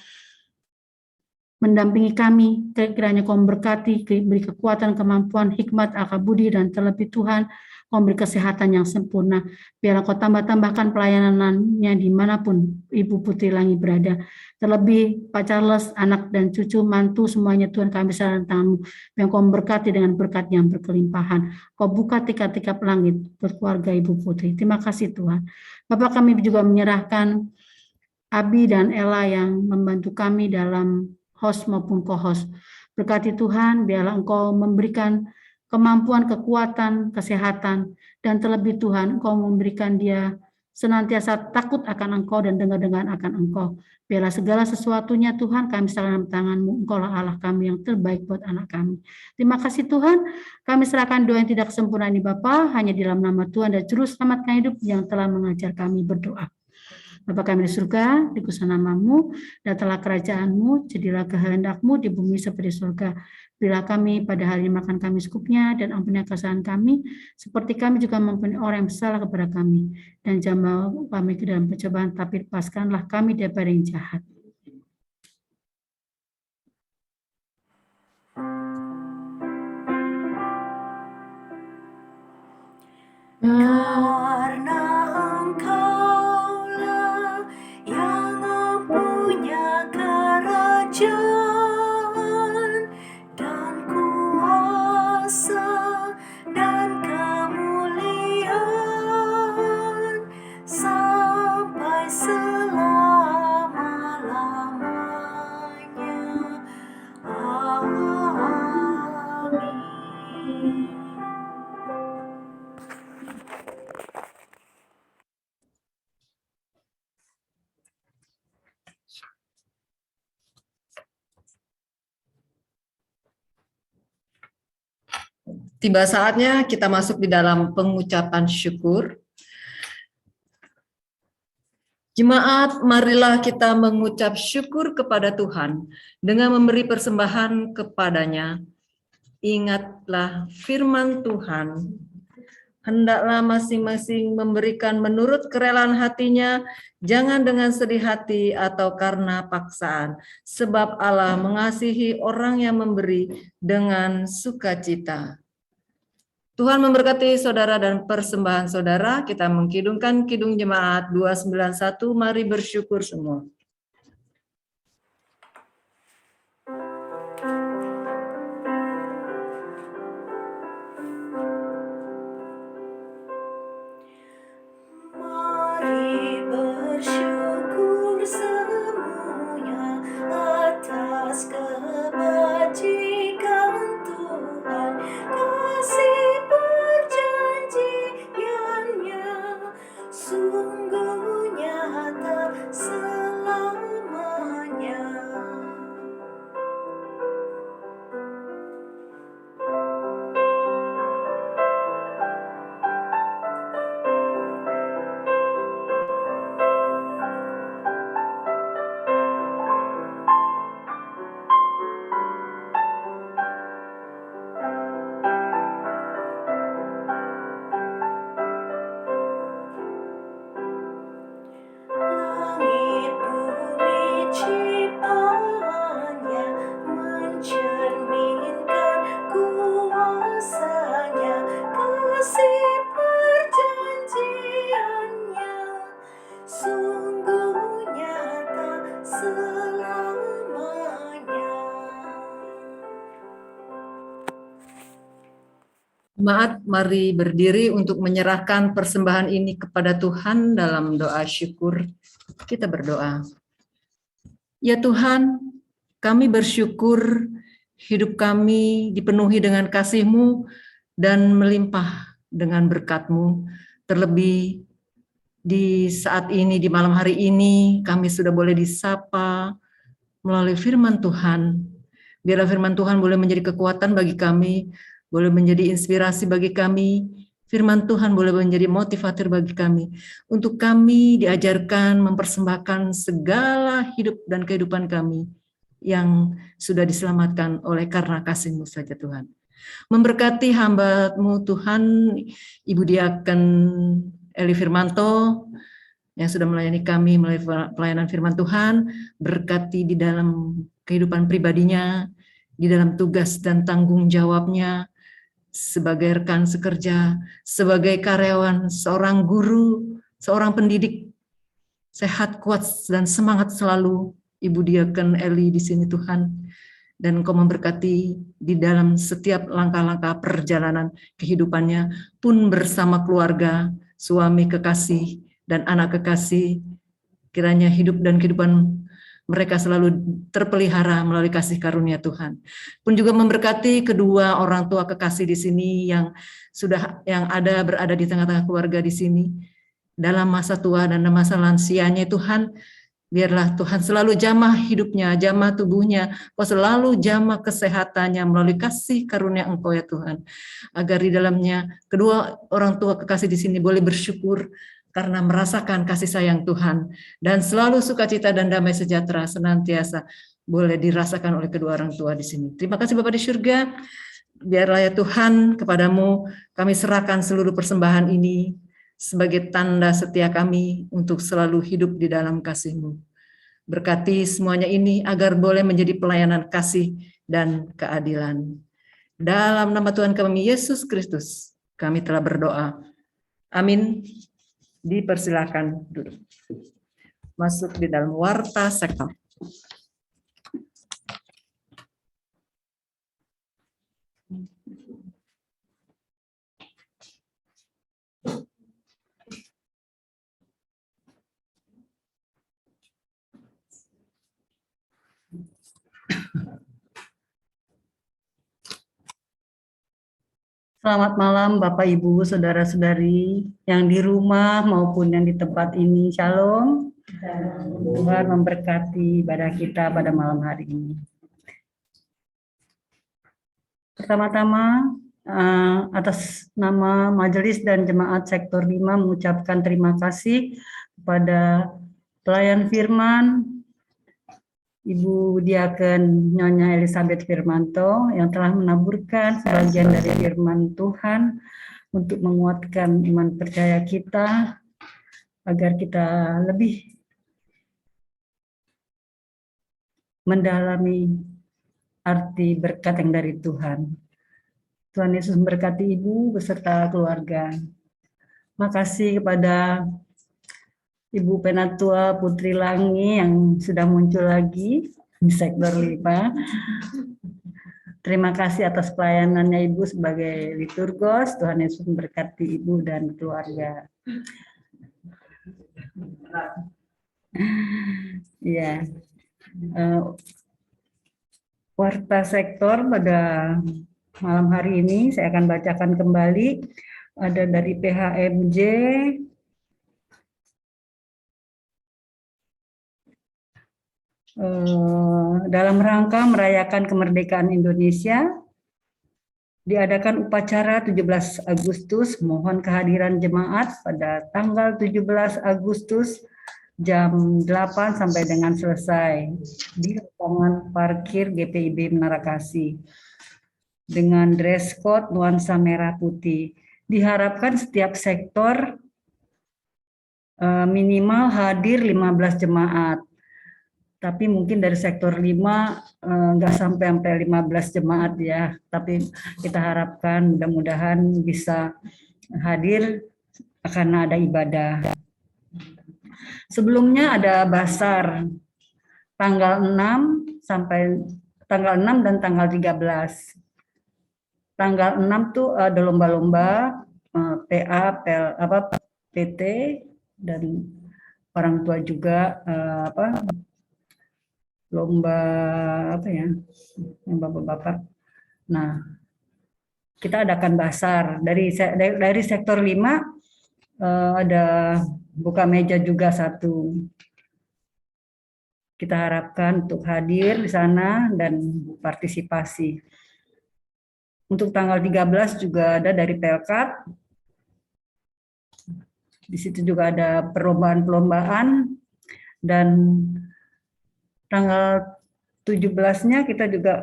mendampingi kami. Kiranya Kau memberkati, beri kekuatan, kemampuan, hikmat, al-kabudi, dan terlebih Tuhan, Kau beri kesehatan yang sempurna. Biarlah Kau tambah-tambahkan pelayanannya dimanapun Ibu Putri Langi berada. Terlebih Pak Charles, anak dan cucu, mantu, semuanya Tuhan kami serahkan tangan-Mu. Yang Kau memberkati dengan berkat yang berkelimpahan. Kau buka tikar-tikar langit buat keluarga Ibu Putri. Terima kasih Tuhan. Bapak, kami juga menyerahkan Abi dan Ella yang membantu kami dalam host maupun co-host. Berkati Tuhan, biarlah Engkau memberikan kemampuan, kekuatan, kesehatan, dan terlebih Tuhan, Engkau memberikan dia senantiasa takut akan Engkau dan dengar-dengar akan Engkau. Biarlah segala sesuatunya Tuhan, kami serahkan tangan-Mu, Engkau lah Allah kami yang terbaik buat anak kami. Terima kasih Tuhan, kami serahkan doa yang tidak sempurna ini Bapa, hanya di dalam nama Tuhan dan Juru Selamat kami hidup yang telah mengajar kami berdoa. Bapa kami di surga, dikuduskan nama-Mu, datanglah kerajaan-Mu, jadilah kehendak-Mu di bumi seperti surga. Berilah kami pada hari makan kami secukupnya, dan ampunilah kesalahan kami, seperti kami juga mengampuni orang yang bersalah kepada kami. Dan jangan bawa kami ke dalam pencobaan, tapi lepaskanlah kami daripada yang jahat. Karena Engkaulah yang mempunyai kerajaan dan kuasa dan kemuliaan sampai selama-lamanya. Amin. Tiba saatnya kita masuk di dalam pengucapan syukur. Jemaat, marilah kita mengucap syukur kepada Tuhan dengan memberi persembahan kepadanya. Ingatlah firman Tuhan, hendaklah masing-masing memberikan menurut kerelaan hatinya, jangan dengan sedih hati atau karena paksaan, sebab Allah mengasihi orang yang memberi dengan sukacita. Tuhan memberkati saudara dan persembahan saudara. Kita mengkidungkan kidung jemaat 291, mari bersyukur semua. Mari bersyukur semuanya atas kebajikan Tuhan, kasih perjanjiannya sungguh nyata selamanya. Langit bumi ciptaannya mencerminkan kuasanya, kasih perjanjiannya sungguh nyata selamanya. Jemaat, mari berdiri untuk menyerahkan persembahan ini kepada Tuhan dalam doa syukur. Kita berdoa. Ya Tuhan, kami bersyukur hidup kami dipenuhi dengan kasih-Mu dan melimpah dengan berkat-Mu. Terlebih di saat ini, di malam hari ini, kami sudah boleh disapa melalui firman Tuhan. Biarlah firman Tuhan boleh menjadi kekuatan bagi kami, boleh menjadi inspirasi bagi kami. Firman Tuhan boleh menjadi motivator bagi kami. Untuk kami diajarkan mempersembahkan segala hidup dan kehidupan kami yang sudah diselamatkan oleh karena kasih-Mu saja Tuhan. Memberkati hamba-Mu Tuhan, Ibu Diaken Eli Firmanto, yang sudah melayani kami melalui pelayanan firman Tuhan, berkati di dalam kehidupan pribadinya, di dalam tugas dan tanggung jawabnya, sebagai rekan sekerja, sebagai karyawan, seorang guru, seorang pendidik, sehat, kuat, dan semangat selalu Ibu Diaken Eli di sini Tuhan. Dan Engkau memberkati di dalam setiap langkah-langkah perjalanan kehidupannya, pun bersama keluarga, suami kekasih, dan anak kekasih, kiranya hidup dan kehidupan mereka selalu terpelihara melalui kasih karunia Tuhan. Pun juga memberkati kedua orang tua kekasih di sini yang berada di tengah-tengah keluarga di sini dalam masa tua dan masa lansianya Tuhan. Biarlah Tuhan selalu jamah hidupnya, jamah tubuhnya, Kau selalu jamah kesehatannya melalui kasih karunia Engkau ya Tuhan. Agar di dalamnya kedua orang tua kekasih di sini boleh bersyukur karena merasakan kasih sayang Tuhan, dan selalu sukacita dan damai sejahtera senantiasa boleh dirasakan oleh kedua orang tua di sini. Terima kasih Bapa di surga, biarlah ya Tuhan kepadamu kami serahkan seluruh persembahan ini sebagai tanda setia kami untuk selalu hidup di dalam kasih-Mu. Berkati semuanya ini agar boleh menjadi pelayanan kasih dan keadilan. Dalam nama Tuhan kami Yesus Kristus, kami telah berdoa. Amin. Dipersilakan duduk. Masuk di dalam warta sektor. Selamat malam Bapak Ibu, Saudara-saudari yang di rumah maupun yang di tempat ini. Shalom. Tuhan memberkati ibadah kita pada malam hari ini. Pertama-tama atas nama Majelis dan Jemaat Sektor 5 mengucapkan terima kasih kepada Pelayan firman, Ibu Diaken Nyonya Elizabeth Firmanto yang telah menaburkan sebagian dari firman Tuhan untuk menguatkan iman percaya kita agar kita lebih mendalami arti berkat yang dari Tuhan. Tuhan Yesus memberkati Ibu beserta keluarga. Makasih kepada Ibu Penatua Putri Langi yang sudah muncul lagi di sektor 5. Terima kasih atas pelayanannya Ibu sebagai liturgos. Tuhan Yesus memberkati Ibu dan keluarga. Ya, warta sektor pada malam hari ini saya akan bacakan kembali. Ada dari PHMJ, dalam rangka merayakan kemerdekaan Indonesia, diadakan upacara 17 Agustus, mohon kehadiran jemaat pada tanggal 17 Agustus jam 8 sampai dengan selesai di lapangan parkir GPIB Menara Kasih dengan dress code nuansa merah putih. Diharapkan setiap sektor minimal hadir 15 jemaat. Tapi mungkin dari sektor 5 nggak sampai 15 jemaat ya. Tapi kita harapkan mudah-mudahan bisa hadir karena ada ibadah. Sebelumnya ada basar tanggal 6 sampai tanggal 6 dan tanggal 13. Tanggal 6 tuh ada lomba-lomba PT dan orang tua juga lomba yang bapak-bapak. Nah, kita adakan basar dari sektor 5 ada buka meja juga 1. Kita harapkan untuk hadir di sana dan partisipasi. Untuk tanggal 13 juga ada dari Pelkat. Di situ juga ada perlombaan-perlombaan dan tanggal 17-nya kita juga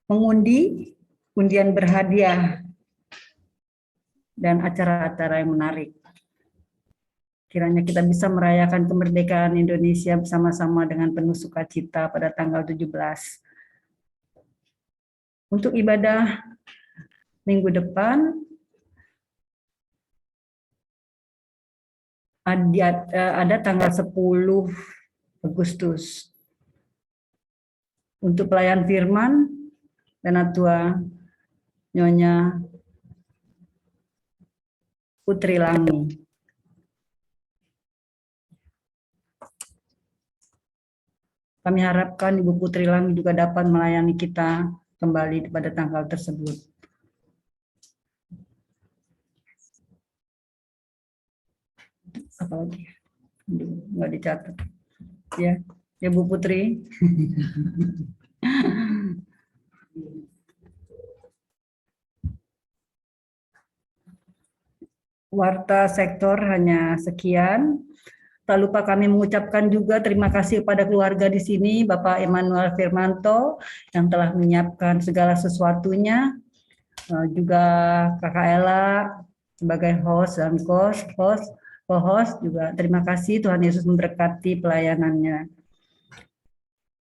mengundi undian berhadiah dan acara-acara yang menarik. Kiranya kita bisa merayakan kemerdekaan Indonesia bersama-sama dengan penuh sukacita pada tanggal 17. Untuk ibadah minggu depan, ada tanggal 10 Agustus. Untuk pelayan firman, Penatua Nyonya Putri Langi. Kami harapkan Ibu Putri Langi juga dapat melayani kita kembali pada tanggal tersebut. Apalagi? Nggak dicatat. Ya Bu Putri. Warta sektor hanya sekian. Tak lupa kami mengucapkan juga terima kasih kepada keluarga di sini, Bapak Emmanuel Firmanto yang telah menyiapkan segala sesuatunya, juga Kakak Ella sebagai host dan co-host juga terima kasih. Tuhan Yesus memberkati pelayanannya.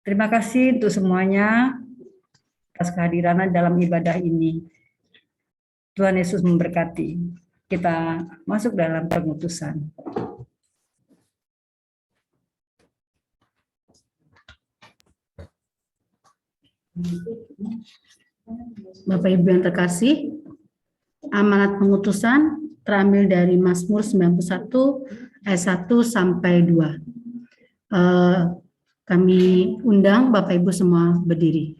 Terima kasih untuk semuanya atas kehadirannya dalam ibadah ini. Tuhan Yesus memberkati. Kita masuk dalam pengutusan. Bapak Ibu yang terkasih, amanat pengutusan terambil dari Mazmur 91 ayat 1 sampai 2. Kami undang Bapak Ibu semua berdiri.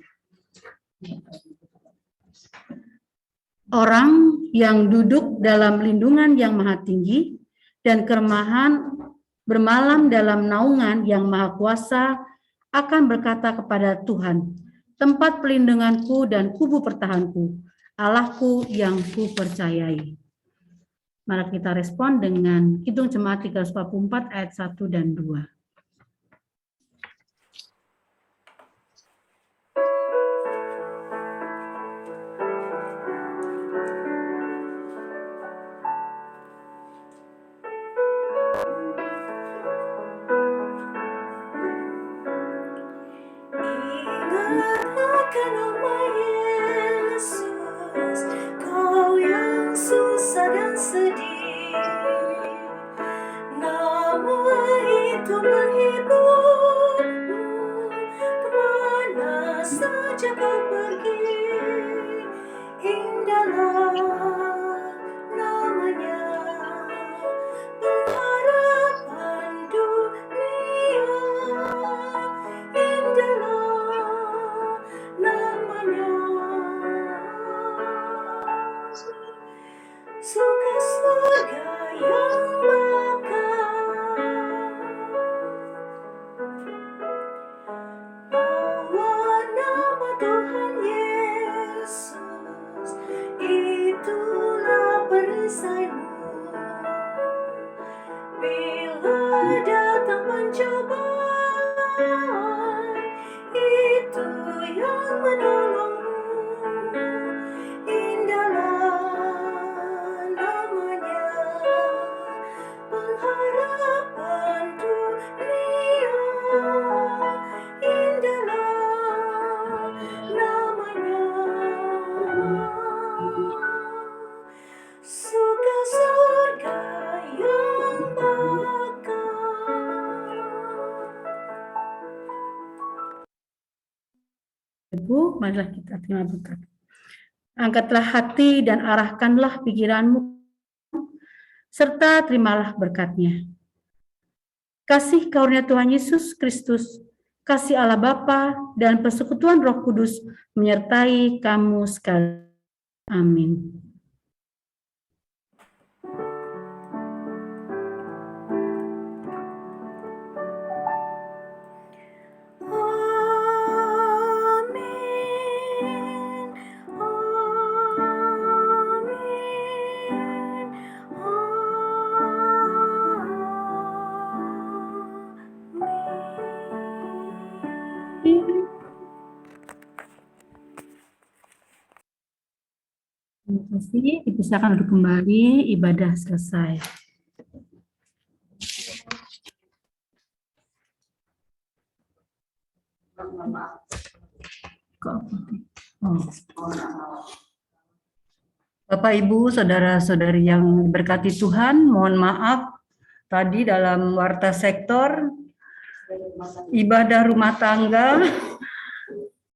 Orang yang duduk dalam lindungan yang maha tinggi dan keremahan bermalam dalam naungan yang maha kuasa akan berkata kepada Tuhan, tempat pelindunganku dan kubu pertahanku, Allahku yang kupercayai. Mari kita respon dengan Kidung Jemaat 344 ayat 1 dan 2. Ingat akan nama Yesus, kau yang susah dan sedih. Nama itu menghiburmu, kemana saja kau pergi. Indahlah namanya, pengharapan dunia. Indahlah namanya, suka surga yang bakal. Bawa nama Tuhan Yesus, itulah perisaimu. Bila datang pencobaan, itu yang menolongmu. Indahlah namanya, pengharapan dunia. Indahlah namanya, suka surga yang bakal. Ibu, marilah kita terima berkat. Angkatlah hati dan arahkanlah pikiranmu, serta terimalah berkatnya. Kasih karunia Tuhan Yesus Kristus, kasih Allah Bapa dan persekutuan Roh Kudus menyertai kamu sekalian. Amin. Amin, amin, amin. Terima kasih, dipersilakan duduk kembali, ibadah selesai. Bapak, Ibu, saudara-saudari yang diberkati Tuhan, mohon maaf tadi dalam warta sektor ibadah rumah tangga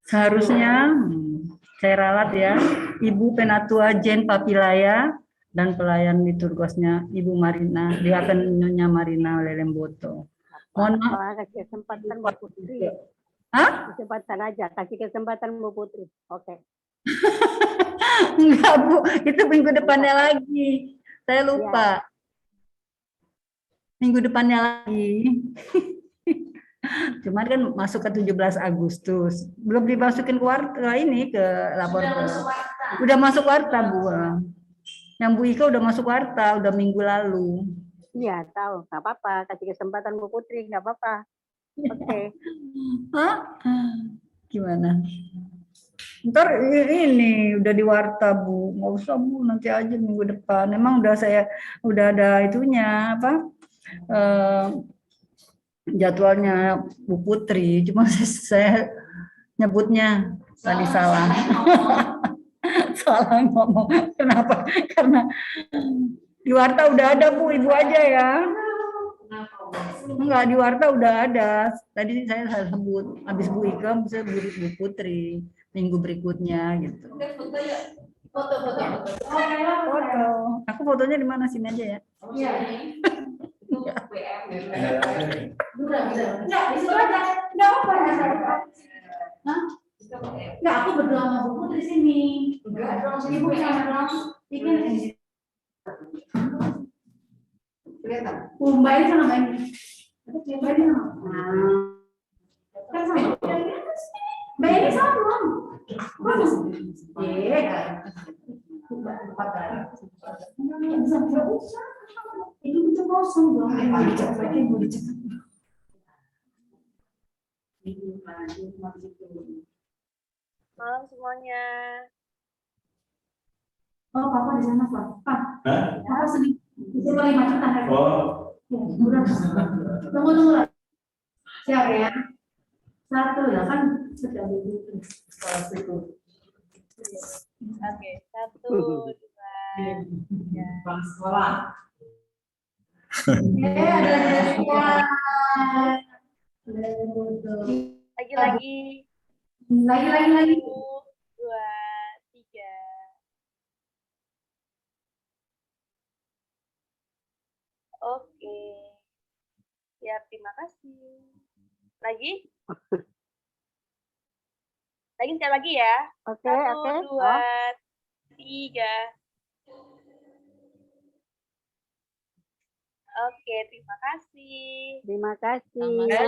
seharusnya saya ralat ya, Ibu Penatua Jen Papilaya dan pelayan liturgosnya Ibu Marina, Diaken Nyonya Marina Lelemboto. Mohon maaf. Kasih kesempatan Bu Putri. Hah? Kesempatan aja, kasih kesempatan Bu Putri. Oke. Enggak, Bu, itu minggu depannya lagi. Saya lupa. Minggu depannya lagi. Cuman kan masuk ke 17 Agustus. Belum dimasukin ke warta ini, ke lapor. Udah masuk warta, Bu. Yang Bu Ika udah masuk warta, udah minggu lalu. Iya, tahu. Nggak apa-apa. Kasih kesempatan Bu Putri, nggak apa-apa. Oke. Hah? Gimana? Ntar ini udah di warta, Bu. Nggak usah, Bu, nanti aja minggu depan. Emang udah ada itunya apa? Jadwalnya Bu Putri. Cuma saya nyebutnya tadi salah. Salah ngomong. Kenapa? Karena di warta udah ada, Bu, Ibu aja ya. Enggak, di warta udah ada. Tadi saya salah sebut. Habis Bu Ika, bisa Bu Putri. Minggu berikutnya gitu. Foto. Aku fotonya di mana, sini aja ya. Iya. Enggak, di situ aja. Enggak apa-apa. Hah? Enggak, aku berdoa sama Bu Putri sini. Ibu sama dong. Bikin. Kelihatan. Mbak ini sama Mbak ini. Mbak ini sama. Kan sama. Mbak ini sama. Malam semuanya. Oh, papa di sana, Pak. Pak, Hah? papa sedih. Coba 5 juta. Oh, Udah. Tunggu. Siap ya. 1 ya kan sudah begitu. Oke, 1, 2, 3. Sekolah. Lagi-lagi. Lagi. 1, 2, 3. Oke. Ya, terima kasih. Lagi? Lagi sekali lagi ya. Oke, 1, oke. 2, 3. Oke, terima kasih. Terima kasih. Sama-sama.